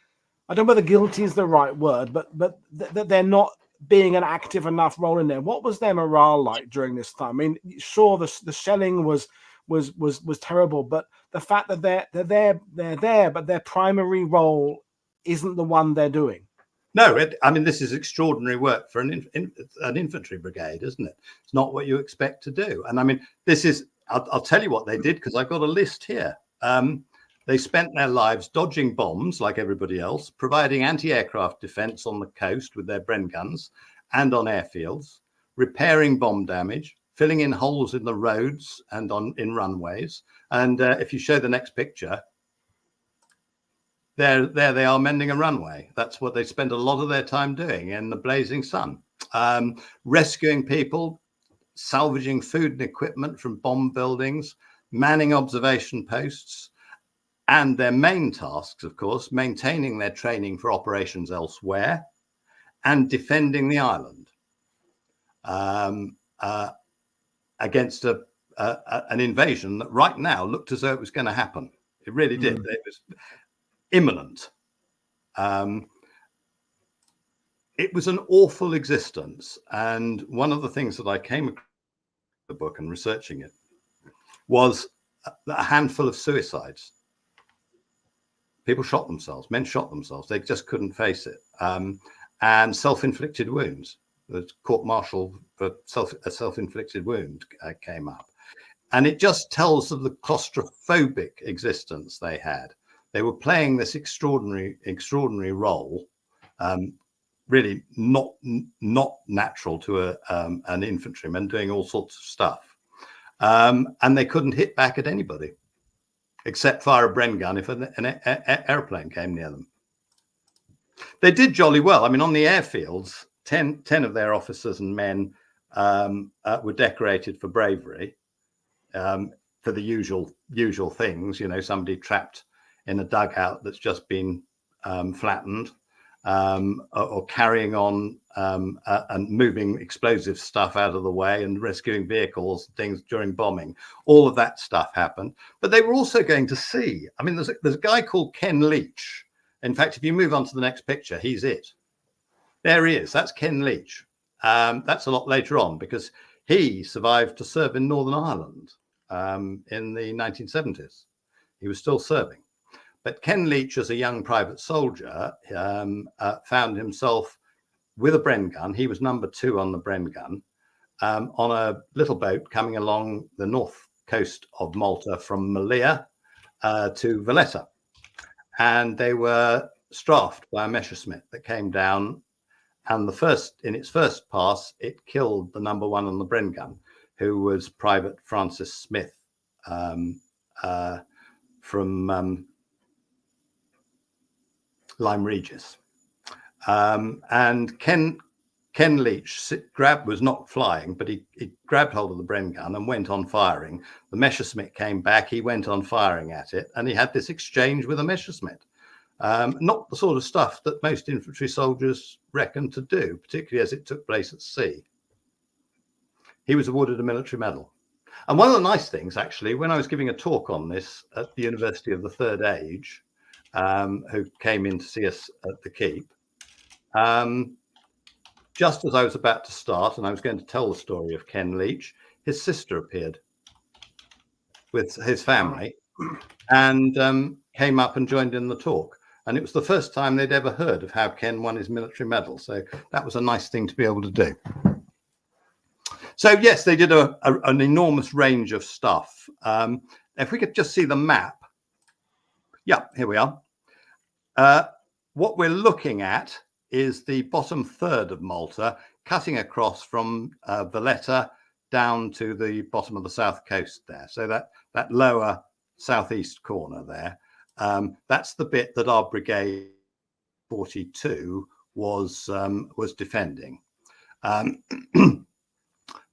I don't know whether guilty is the right word, but that they're not being an active enough role in there. What was their morale like during this time? I mean, sure, the shelling was terrible, but the fact that they're there, but their primary role isn't the one they're doing. No, I mean, this is extraordinary work for an infantry brigade, isn't it? It's not what you expect to do. And I mean, this is, I'll tell you what they did, because I've got a list here. They spent their lives dodging bombs like everybody else, providing anti-aircraft defense on the coast with their Bren guns and on airfields, repairing bomb damage, filling in holes in the roads and in runways. And if you show the next picture, there they are mending a runway. That's what they spend a lot of their time doing in the blazing sun. Rescuing people, salvaging food and equipment from bomb buildings, manning observation posts, and their main tasks, of course, maintaining their training for operations elsewhere and defending the island against an invasion that right now looked as though it was going to happen. It really did. It was imminent. It was an awful existence. And one of the things that I came across in the book and researching it was a handful of suicides. People shot themselves, men shot themselves. They just couldn't face it. And self-inflicted wounds. The court-martial for a self-inflicted wound came up. And it just tells of the claustrophobic existence they had. They were playing this extraordinary role, really not natural to an infantryman, doing all sorts of stuff. And they couldn't hit back at anybody, except fire a Bren gun if an airplane came near them. They did jolly well. I mean, on the airfields, 10 of their officers and men were decorated for bravery, for the usual things, somebody trapped in a dugout that's just been flattened, or carrying on and moving explosive stuff out of the way and rescuing vehicles and things during bombing. All of that stuff happened. But they were also going to sea. I mean, there's a guy called Ken Leach. In fact, if you move on to the next picture, he's it. There he is. That's Ken Leach. That's a lot later on, because he survived to serve in Northern Ireland in the 1970s. He was still serving. But Ken Leach, as a young private soldier, found himself with a Bren gun. He was number 2 on the Bren gun, on a little boat coming along the north coast of Malta from Malea to Valletta. And they were strafed by a Messerschmitt that came down. And in its first pass, it killed the number 1 on the Bren gun, who was Private Francis Smith from Lyme Regis. And Ken Ken Leach was not flying, but he grabbed hold of the Bren gun and went on firing. The Messerschmitt came back, he went on firing at it, and he had this exchange with a Messerschmitt. Not the sort of stuff that most infantry soldiers reckon to do, particularly as it took place at sea. He was awarded a military medal. And one of the nice things, actually, when I was giving a talk on this at the University of the Third Age, who came in to see us at the Keep, just as I was about to start and I was going to tell the story of Ken Leach, his sister appeared with his family and came up and joined in the talk. And it was the first time they'd ever heard of how Ken won his military medal. So that was a nice thing to be able to do. So, yes, they did an enormous range of stuff. If we could just see the map. Yeah, here we are. What we're looking at is the bottom third of Malta, cutting across from Valletta down to the bottom of the south coast there. So that lower southeast corner there, that's the bit that our brigade 42 was defending.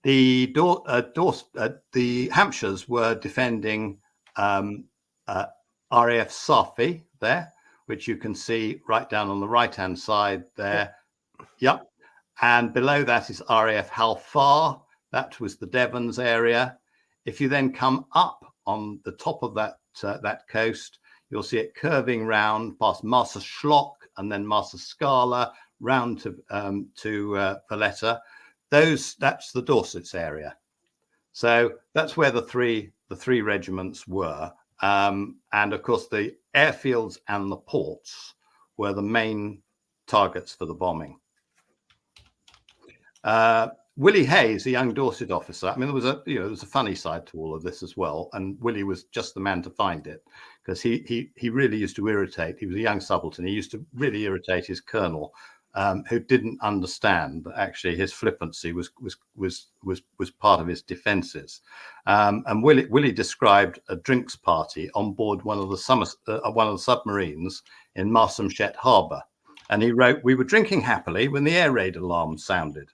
The Hampshires were defending RAF Safi there, which you can see right down on the right-hand side there. Yep. And below that is RAF Halved. That was the Devons area. If you then come up on the top of that coast, you'll see it curving round past Marsa Schlock and then Marsa Scala round to Valletta. That's the Dorsets area. So that's where the three regiments were. And of course, the airfields and the ports were the main targets for the bombing. Willie Hayes, a young Dorset officer. I mean, there was a funny side to all of this as well, and Willie was just the man to find it, because he really used to irritate. He was a young subaltern. He used to really irritate his colonel, who didn't understand that actually his flippancy was part of his defences. And Willie described a drinks party on board one of the submarines in Marsamxett Harbour, and he wrote, "We were drinking happily when the air raid alarm sounded.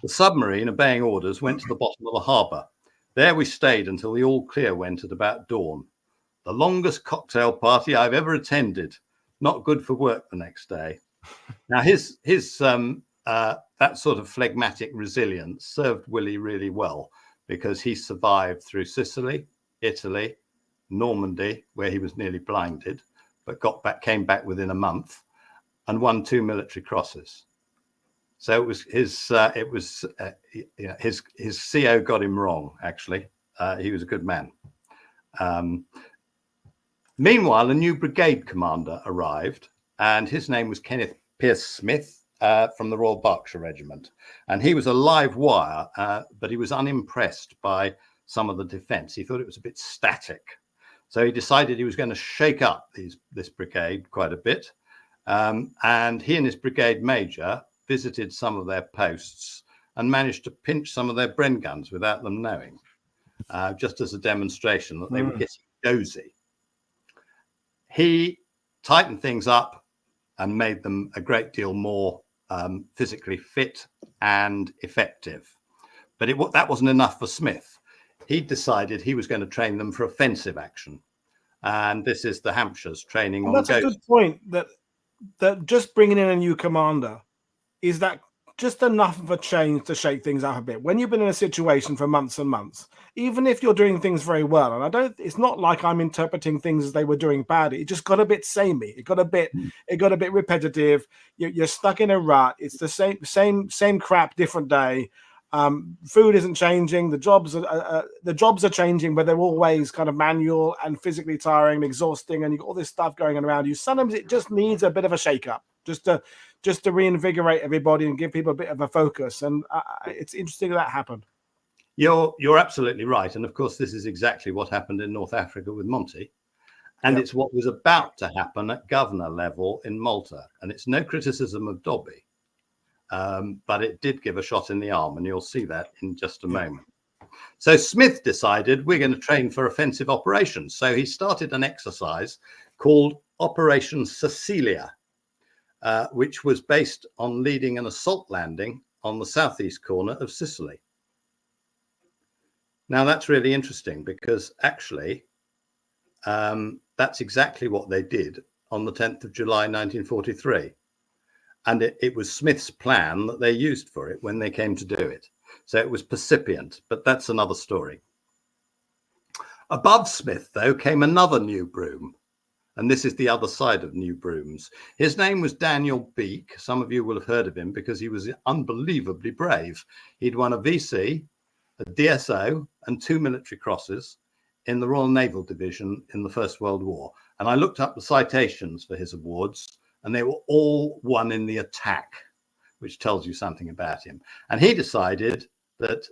The submarine, obeying orders, went to the bottom of the harbour. There we stayed until the all clear went at about dawn. The longest cocktail party I've ever attended. Not good for work the next day." Now, his that sort of phlegmatic resilience served Willie really well, because he survived through Sicily, Italy, Normandy, where he was nearly blinded, but came back within a month, and won 2 military crosses. So it was his CO got him wrong. Actually, he was a good man. Meanwhile, a new brigade commander arrived, and his name was Kenneth Pierce Smith from the Royal Berkshire Regiment. And he was a live wire, but he was unimpressed by some of the defence. He thought it was a bit static. So he decided he was going to shake up this brigade quite a bit. And he and his brigade major visited some of their posts and managed to pinch some of their Bren guns without them knowing, just as a demonstration that they were getting dozy. He tightened things up and made them a great deal more physically fit and effective. But that wasn't enough for Smith. He decided he was going to train them for offensive action. And this is the Hampshires training on That's a good point, that just bringing in a new commander, is that just enough of a change to shake things up a bit? When you've been in a situation for months and months, even if you're doing things very well, and it's not like I'm interpreting things as they were doing badly. It just got a bit samey. It got a bit repetitive. You're stuck in a rut. It's the same crap, different day. Food isn't changing. The jobs are changing, but they're always kind of manual and physically tiring and exhausting. And you got all this stuff going on around you. Sometimes it just needs a bit of a shake up, just to reinvigorate everybody and give people a bit of a focus. And it's interesting that happened. You're absolutely right. And of course, this is exactly what happened in North Africa with Monty. And It's what was about to happen at governor level in Malta. And it's no criticism of Dobby, but it did give a shot in the arm. And you'll see that in just a moment. So Smith decided we're going to train for offensive operations. So he started an exercise called Operation Cecilia. which was based on leading an assault landing on the southeast corner of Sicily. Now, that's really interesting because actually that's exactly what they did on the 10th of July 1943. And it was Smith's plan that they used for it when they came to do it. So it was percipient, but that's another story. Above Smith, though, came another new broom. And this is the other side of new brooms. His name was Daniel Beek. Some of you will have heard of him because he was unbelievably brave. He'd won a VC, a DSO, and 2 military crosses in the Royal Naval Division in the First World War. And I looked up the citations for his awards, and they were all won in the attack, which tells you something about him. And he decided that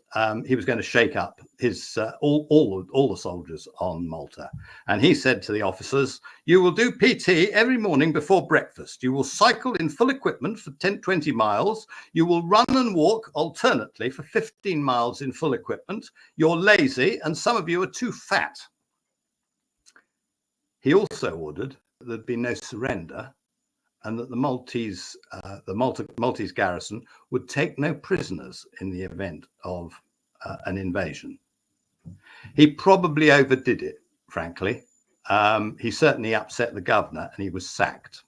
he was going to shake up his all the soldiers on Malta. And he said to the officers, "You will do PT every morning before breakfast. You will cycle in full equipment for 20 miles. You will run and walk alternately for 15 miles in full equipment. You're lazy and some of you are too fat." He also ordered that there'd be no surrender and that the Maltese garrison would take no prisoners in the event of an invasion. He probably overdid it, frankly. He certainly upset the governor and he was sacked.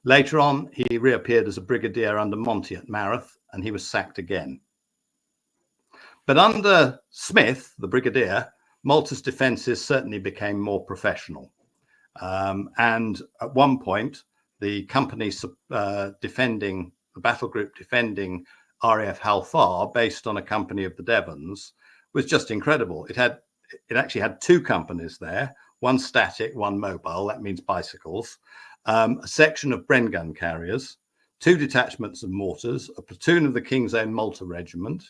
Later on, he reappeared as a brigadier under Monty at Marath and he was sacked again. But under Smith, the brigadier, Malta's defences certainly became more professional. And at one point, the company defending, the battle group defending RAF Halved, based on a company of the Devons, was just incredible. It actually had 2 companies there, one static, one mobile, that means bicycles, a section of Bren gun carriers, 2 detachments of mortars, a platoon of the King's Own Malta Regiment,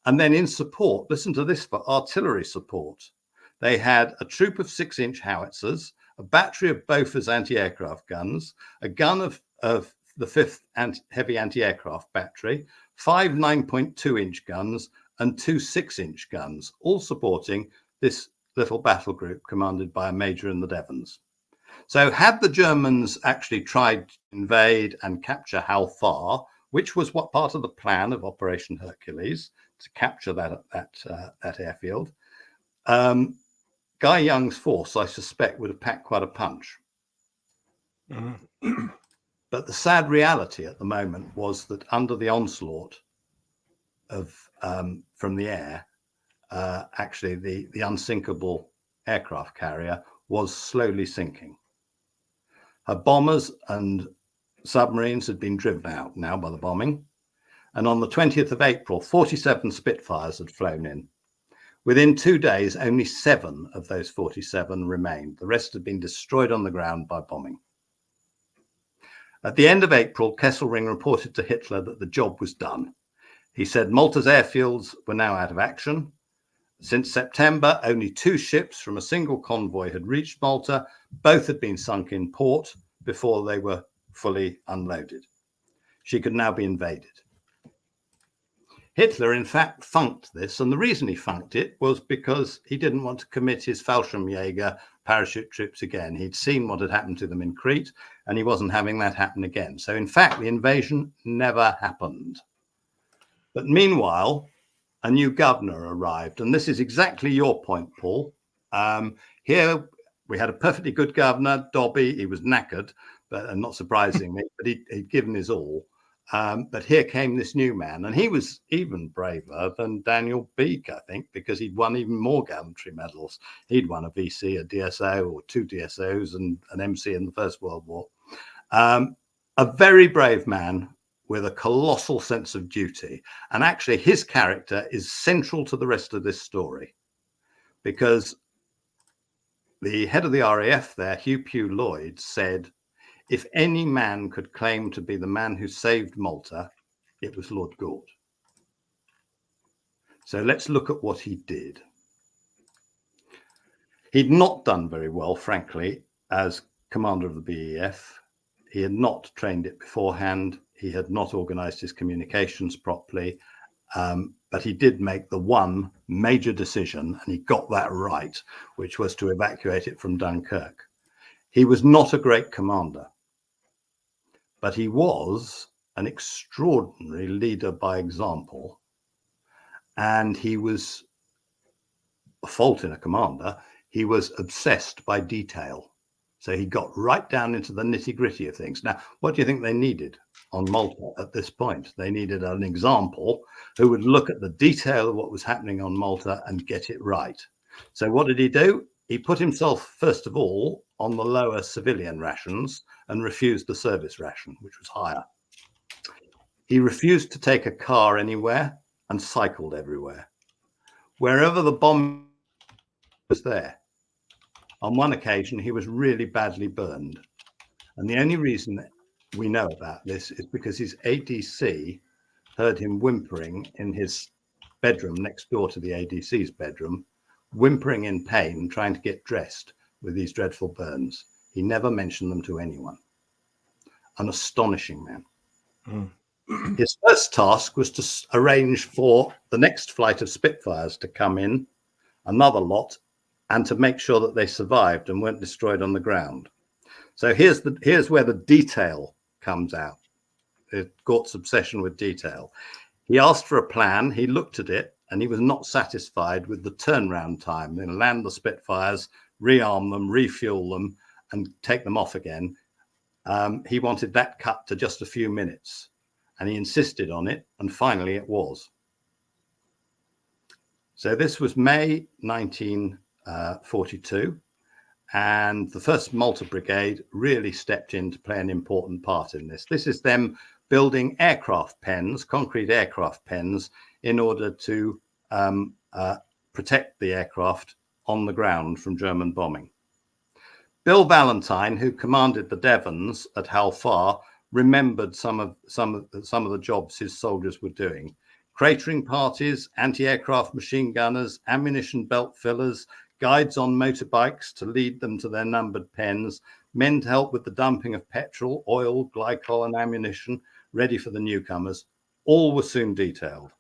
and then in support, listen to this for artillery support, they had a troop of 6-inch howitzers, a battery of Bofors anti-aircraft guns, a gun of the 5th heavy anti-aircraft battery, 5 9.2-inch guns, and 2 6-inch guns, all supporting this little battle group commanded by a major in the Devons. So had the Germans actually tried to invade and capture Halfar, which was what part of the plan of Operation Hercules, to capture that airfield, Guy Young's force, I suspect, would have packed quite a punch. Mm-hmm. But the sad reality at the moment was that under the onslaught of from the air, actually the unsinkable aircraft carrier was slowly sinking. Her bombers and submarines had been driven out now by the bombing. And on the 20th of April, 47 Spitfires had flown in. Within 2 days, only 7 of those 47 remained. The rest had been destroyed on the ground by bombing. At the end of April, Kesselring reported to Hitler that the job was done. He said Malta's airfields were now out of action. Since September, only 2 ships from a single convoy had reached Malta. Both had been sunk in port before they were fully unloaded. She could now be invaded. Hitler, in fact, funked this, and the reason he funked it was because he didn't want to commit his Fallschirmjäger parachute troops again. He'd seen what had happened to them in Crete, and he wasn't having that happen again. So, in fact, the invasion never happened. But meanwhile, a new governor arrived, and this is exactly your point, Paul. Here we had a perfectly good governor, Dobby. He was knackered, but not surprisingly, but he'd given his all. But here came this new man, and he was even braver than Daniel Beek, I think, because he'd won even more gallantry medals. He'd won a VC, a DSO, or 2 DSOs, and an MC in the First World War. A very brave man with a colossal sense of duty. And actually, his character is central to the rest of this story, because the head of the RAF there, Hugh Pugh Lloyd, said, if any man could claim to be the man who saved Malta, it was Lord Gort. So let's look at what he did. He'd not done very well, frankly, as commander of the BEF. He had not trained it beforehand. He had not organized his communications properly. But he did make the one major decision, and he got that right, which was to evacuate it from Dunkirk. He was not a great commander. but he was an extraordinary leader by example, and he was a fault in a commander. He was obsessed by detail. So he got right down into the nitty-gritty of things. Now, what do you think they needed on Malta at this point? They needed an example who would look at the detail of what was happening on Malta and get it right. So what did he do? He put himself, first of all, on the lower civilian rations and refused the service ration, which was higher. He refused to take a car anywhere and cycled everywhere. Wherever the bomb was there. On one occasion, he was really badly burned. And the only reason that we know about this is because his ADC heard him whimpering in his bedroom next door to the ADC's bedroom, whimpering in pain, trying to get dressed with these dreadful burns. He never mentioned them to anyone. An astonishing man. Mm. His first task was to arrange for the next flight of Spitfires to come in, another lot, and to make sure that they survived and weren't destroyed on the ground. So here's where the detail comes out. Gort's obsession with detail. He asked for a plan, he looked at it, and he was not satisfied with the turnaround time. Then land the Spitfires, rearm them, refuel them, and take them off again. He wanted that cut to just a few minutes, and he insisted on it, and finally it was. So this was May 1942, and the 1st Malta Brigade really stepped in to play an important part in this. This is them building aircraft pens, concrete aircraft pens, in order to protect the aircraft on the ground from German bombing. Bill Valentine, who commanded the Devons at Halved, remembered some of the jobs his soldiers were doing. Cratering parties, anti-aircraft machine gunners, ammunition belt fillers, guides on motorbikes to lead them to their numbered pens, men to help with the dumping of petrol, oil, glycol, and ammunition ready for the newcomers. All were soon detailed.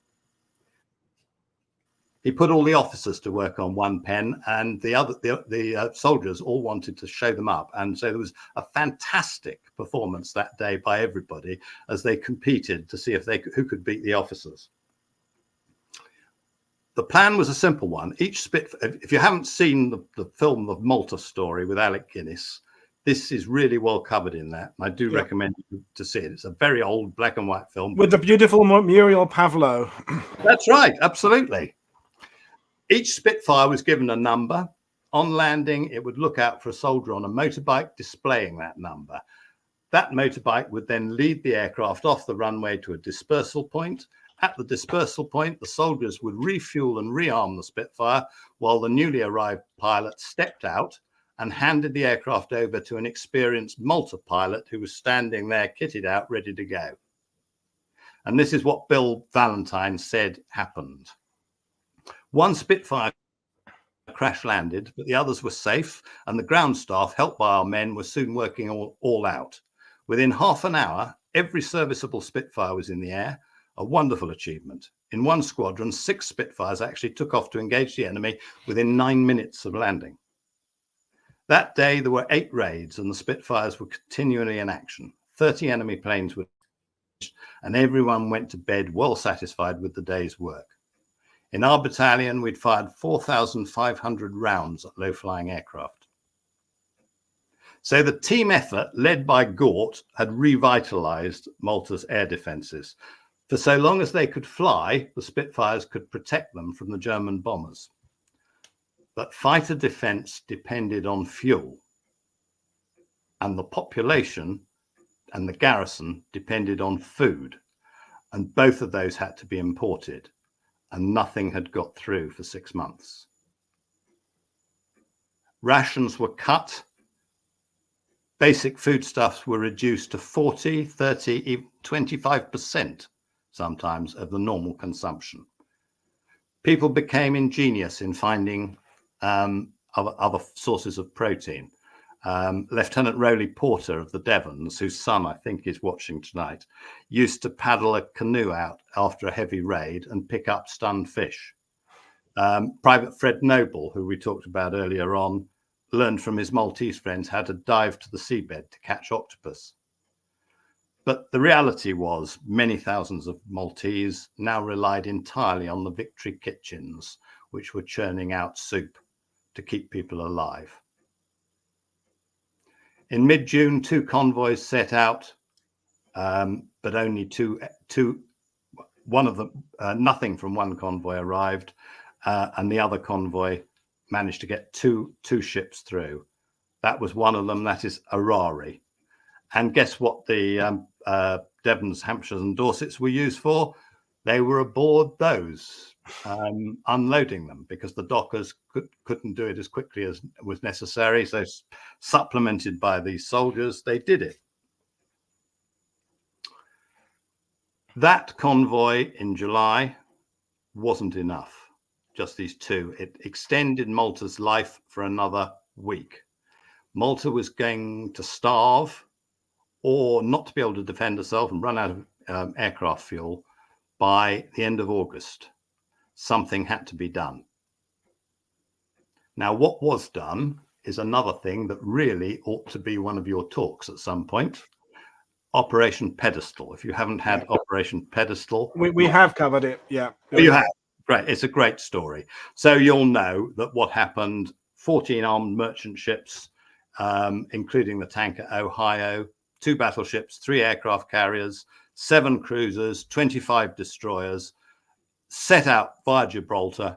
He put all the officers to work on one pen, and the soldiers all wanted to show them up. And so there was a fantastic performance that day by everybody as they competed to see who could beat the officers. The plan was a simple one. Each Spitfire, if you haven't seen the film The Malta Story with Alec Guinness, this is really well covered in that. And I do recommend you to see it. It's a very old black and white film. With the beautiful Muriel Pavlo. That's right, absolutely. Each Spitfire was given a number. On landing, it would look out for a soldier on a motorbike displaying that number. That motorbike would then lead the aircraft off the runway to a dispersal point. At the dispersal point, the soldiers would refuel and rearm the Spitfire while the newly arrived pilot stepped out and handed the aircraft over to an experienced Malta pilot who was standing there kitted out, ready to go. And this is what Bill Valentine said happened. One Spitfire crash landed, but the others were safe, and the ground staff, helped by our men, were soon working all out. Within half an hour, every serviceable Spitfire was in the air, a wonderful achievement. In one squadron, 6 Spitfires actually took off to engage the enemy within 9 minutes of landing. That day, there were 8 raids, and the Spitfires were continually in action. 30 enemy planes were, and everyone went to bed well satisfied with the day's work. In our battalion, we'd fired 4,500 rounds at low-flying aircraft. So the team effort, led by Gort, had revitalized Malta's air defenses. For so long as they could fly, the Spitfires could protect them from the German bombers. But fighter defense depended on fuel, and the population and the garrison depended on food, and both of those had to be imported. And nothing had got through for 6 months. Rations were cut. Basic foodstuffs were reduced to 40, 30, even 25% sometimes of the normal consumption. People became ingenious in finding other sources of protein. Lieutenant Rowley Porter of the Devons, whose son I think is watching tonight, used to paddle a canoe out after a heavy raid and pick up stunned fish. Private Fred Noble, who we talked about earlier on, learned from his Maltese friends how to dive to the seabed to catch octopus. But the reality was many thousands of Maltese now relied entirely on the victory kitchens, which were churning out soup to keep people alive. In mid-June, 2 convoys set out, but only one of them, nothing from one convoy arrived, and the other convoy managed to get two ships through. That was one of them, that is Jary. And guess what the Devons, Hampshires and Dorsets were used for? They were aboard those, unloading them, because the dockers couldn't do it as quickly as was necessary. So supplemented by these soldiers, they did it. That convoy in July wasn't enough, just these 2. It extended Malta's life for another week. Malta was going to starve or not to be able to defend herself and run out of aircraft fuel by the end of August. Something had to be done. Now, what was done is another thing that really ought to be one of your talks at some point. Operation Pedestal. If you haven't had Operation Pedestal. We have covered it, yeah. Oh, you have? Great. It's a great story. So you'll know that what happened, 14 armed merchant ships, including the tanker Ohio, 2 battleships, 3 aircraft carriers, 7 cruisers, 25 destroyers, set out via Gibraltar,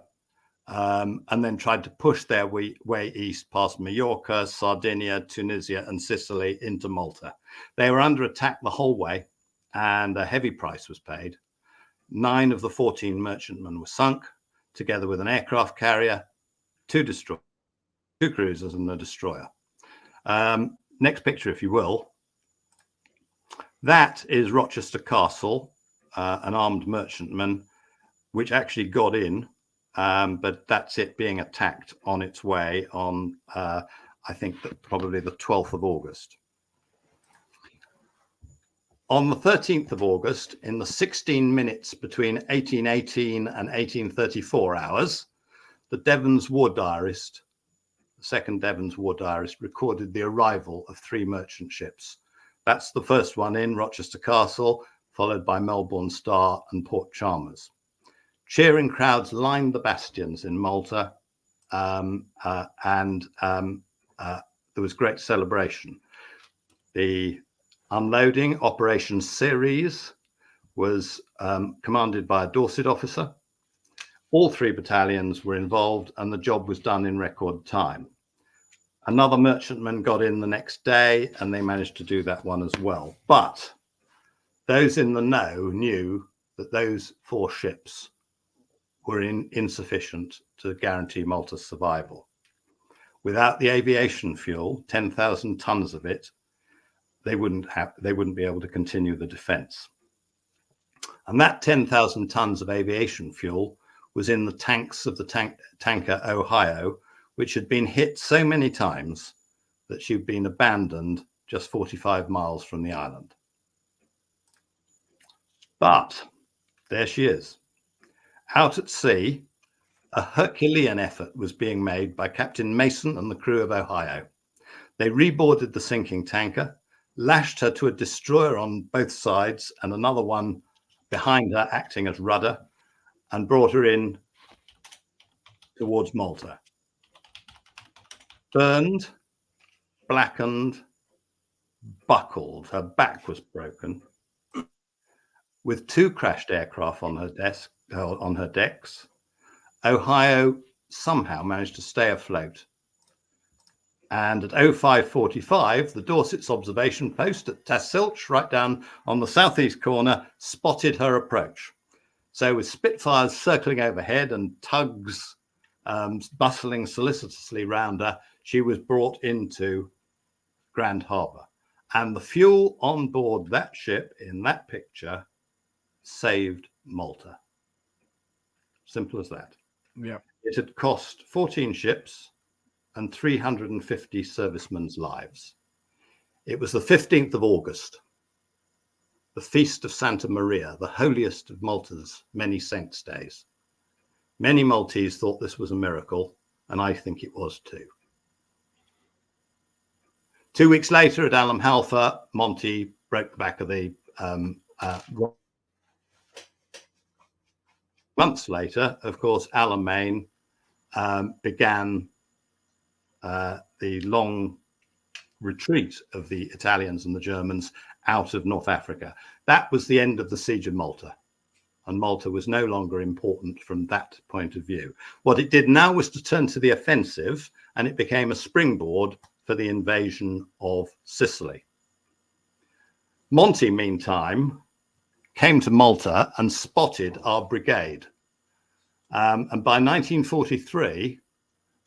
and then tried to push their way east past Majorca, Sardinia, Tunisia, and Sicily into Malta. They were under attack the whole way, and a heavy price was paid. 9 of the 14 merchantmen were sunk, together with an aircraft carrier, 2 destroyers, 2 cruisers, and a destroyer. Next picture, if you will. That is Rochester Castle, an armed merchantman, which actually got in, but that's it being attacked on its way on, I think, probably the 12th of August. On the 13th of August, in the 16 minutes between 1818 and 1834 hours, the Devons War Diarist, the second Devons War Diarist, recorded the arrival of 3 merchant ships. That's the first one in, Rochester Castle, followed by Melbourne Star and Port Chalmers. Cheering crowds lined the bastions in Malta, and there was great celebration. The unloading Operation Ceres was commanded by a Dorset officer. All 3 battalions were involved, and the job was done in record time. Another merchantman got in the next day, and they managed to do that one as well. But those in the know knew that those 4 ships were insufficient to guarantee Malta's survival. Without the aviation fuel, 10,000 tons of it, they wouldn't be able to continue the defense. And that 10,000 tons of aviation fuel was in the tanks of the tanker Ohio, which had been hit so many times that she'd been abandoned just 45 miles from the island. But there she is. Out at sea, a Herculean effort was being made by Captain Mason and the crew of Ohio. They reboarded the sinking tanker, lashed her to a destroyer on both sides and another one behind her acting as rudder, and brought her in towards Malta. Burned, blackened, buckled, her back was broken, with 2 crashed aircraft on her decks. Ohio somehow managed to stay afloat. And at 05:45, the Dorsets observation post at Tassilch, right down on the southeast corner, spotted her approach. So with Spitfires circling overhead and tugs bustling solicitously round her, she was brought into Grand Harbour. And the fuel on board that ship in that picture saved Malta. Simple as that. Yeah. It had cost 14 ships and 350 servicemen's lives. It was the 15th of August, the feast of Santa Maria, the holiest of Malta's many saints' days. Many Maltese thought this was a miracle, and I think it was too. 2 weeks later at Halford, Monty broke the back of the months later, of course, Alamein began the long retreat of the Italians and the Germans out of North Africa. That was the end of the siege of Malta, and Malta was no longer important from that point of view. What it did now was to turn to the offensive, and it became a springboard for the invasion of Sicily. Monty, meantime, came to Malta and spotted our brigade. And by 1943,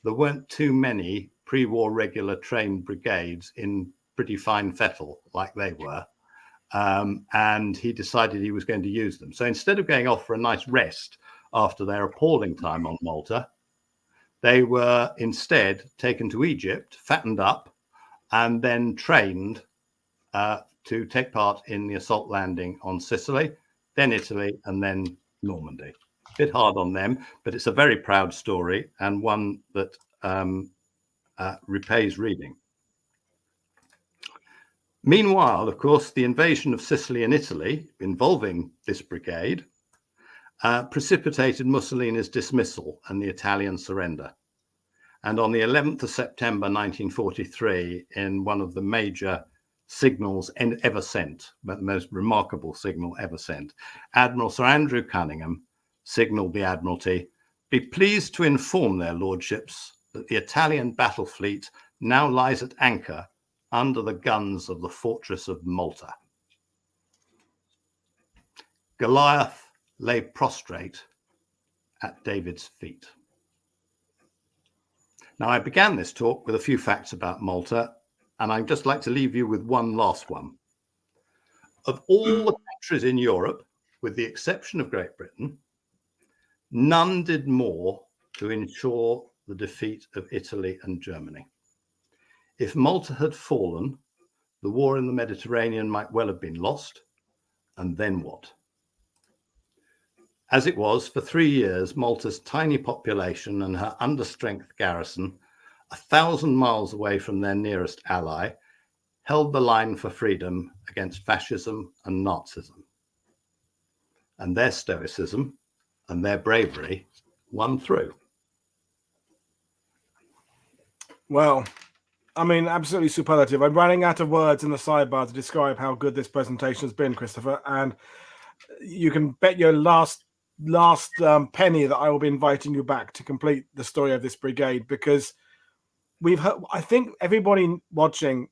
there weren't too many pre-war regular trained brigades in pretty fine fettle like they were. And he decided he was going to use them. So instead of going off for a nice rest after their appalling time on Malta, they were instead taken to Egypt, fattened up, and then trained to take part in the assault landing on Sicily, then Italy, and then Normandy. A bit hard on them, but it's a very proud story and one that repays reading. Meanwhile, of course, the invasion of Sicily and Italy, involving this brigade, precipitated Mussolini's dismissal and the Italian surrender. And on the 11th of September 1943, in one of the major signals ever sent, but the most remarkable signal ever sent, Admiral Sir Andrew Cunningham signalled the Admiralty, "Be pleased to inform their lordships that the Italian battle fleet now lies at anchor under the guns of the fortress of Malta." Goliath lay prostrate at David's feet. Now, I began this talk with a few facts about Malta, and I'd just like to leave you with one last one. Of all the countries in Europe, with the exception of Great Britain, none did more to ensure the defeat of Italy and Germany. If Malta had fallen, the war in the Mediterranean might well have been lost, and then what? As it was, for 3 years, Malta's tiny population and her understrength garrison, 1,000 miles away from their nearest ally, held the line for freedom against fascism and Nazism. And their stoicism and their bravery won through. Well, I mean, absolutely superlative. I'm running out of words in the sidebar to describe how good this presentation has been, Christoper. And you can bet your last penny that I will be inviting you back to complete the story of this brigade, because we've heard, I think everybody watching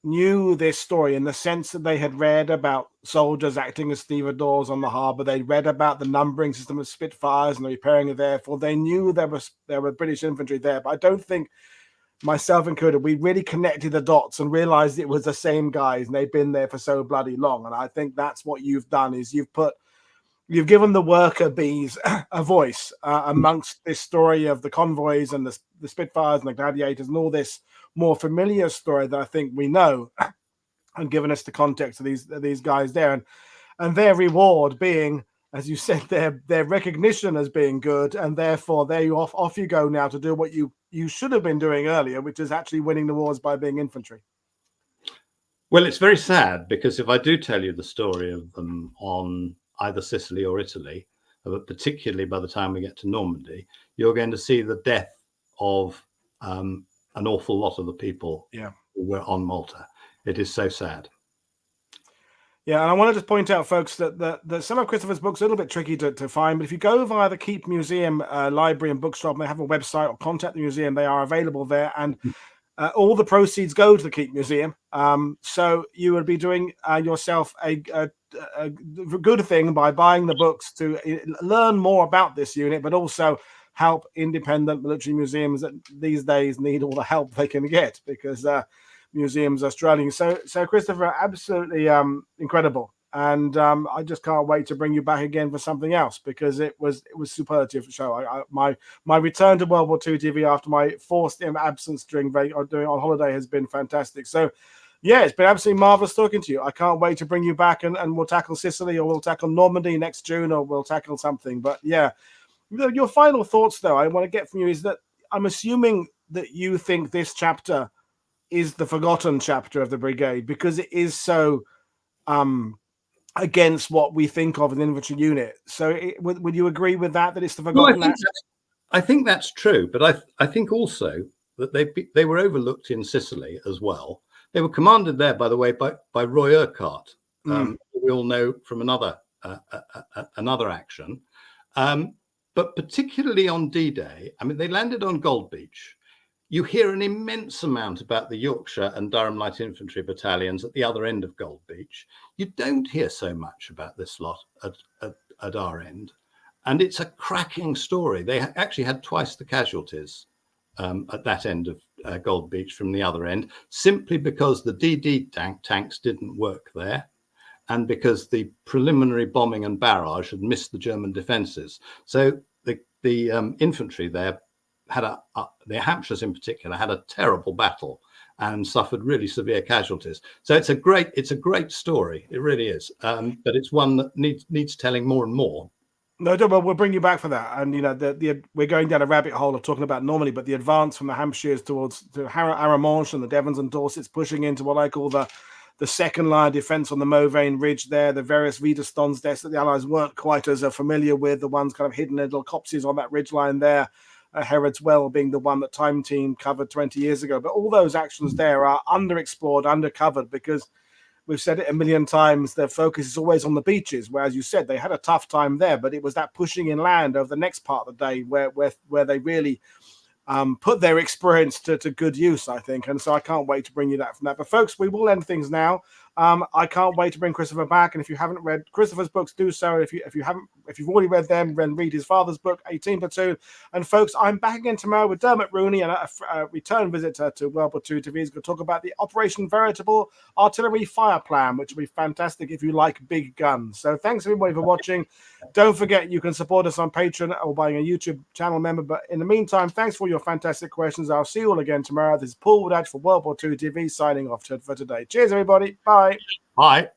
knew this story in the sense that they had read about soldiers acting as stevedores on the harbour. They read about the numbering system of Spitfires and the repairing of the airfield. They knew there were British infantry there, but I don't think, myself included, we really connected the dots and realized it was the same guys and they'd been there for so bloody long. And I think that's what you've done, is you've given the worker bees a voice amongst this story of the convoys and the Spitfires and the Gladiators and all this more familiar story that I think we know, and given us the context of these guys there, and their reward being, as you said, their recognition as being good, and therefore there you off you go now to do what you should have been doing earlier, which is actually winning the wars by being infantry. Well, it's very sad, because if I do tell you the story of them on either Sicily or Italy, but particularly by the time we get to Normandy, you're going to see the death of an awful lot of the people who were on Malta. It is so sad. Yeah, and I want to just point out, folks, that some of Christoper's books are a little bit tricky to find, but if you go via the Keep Museum library and bookshop, and they have a website, or contact the museum, they are available there, and all the proceeds go to the Keep Museum. So you would be doing yourself a good thing by buying the books to learn more about this unit, but also help independent military museums that these days need all the help they can get, because museums are struggling. So Christoper, absolutely incredible, and I just can't wait to bring you back again for something else, because it was superlative show. My return to World War II TV after my forced absence during on holiday has been fantastic. So yeah, it's been absolutely marvelous talking to you. I can't wait to bring you back, and we'll tackle Sicily, or we'll tackle Normandy next June, or we'll tackle something. But yeah, your final thoughts, though, I want to get from you is that I'm assuming that you think this chapter is the forgotten chapter of the brigade, because it is so against what we think of an infantry unit. So would you agree with that, that it's the Well, forgotten? I think that's true, but I think also that they were overlooked in Sicily as well. They were commanded there, by the way, by Roy Urquhart, who we all know from another action. But particularly on D-Day, I mean, they landed on Gold Beach. You hear an immense amount about the Yorkshire and Durham Light Infantry battalions at the other end of Gold Beach. You don't hear so much about this lot at our end. And it's a cracking story. They actually had twice the casualties at that end of Gold Beach from the other end, simply because the DD tanks didn't work there, and because the preliminary bombing and barrage had missed the German defences. So the infantry there had the Hampshires in particular had a terrible battle and suffered really severe casualties. So it's a great story. It really is. But it's one that needs telling more and more. No, well, we'll bring you back for that. And you know, we're going down a rabbit hole of talking about Normandy, but the advance from the Hampshires to Arromanches and the Devons and Dorsets, pushing into what I call the second line defense on the Mauvain Ridge there, the various Wiedestons that the Allies weren't quite as familiar with, the ones kind of hidden in little copses on that ridge line there. Herod's Well being the one that Time Team covered 20 years ago. But all those actions there are underexplored, undercovered, because we've said it a million times, their focus is always on the beaches, where, as you said, they had a tough time there, but it was that pushing inland over the next part of the day where they really put their experience to good use, I think. And so I can't wait to bring you that from that. But folks, we will end things now. I can't wait to bring Christoper back. And if you haven't read Christoper's books, do so. If you've already read them, then read his father's book, 18 Platoon. And folks, I'm back again tomorrow with Dermot Rooney and a return visit to World War II TV. He's going to talk about the Operation Veritable Artillery Fire Plan, which will be fantastic if you like big guns. So thanks everybody for watching. Don't forget, you can support us on Patreon or buying a YouTube channel member. But in the meantime, thanks for your fantastic questions. I'll see you all again tomorrow. This is Paul Woodadge for World War II TV signing off for today. Cheers, everybody. Bye. Bye.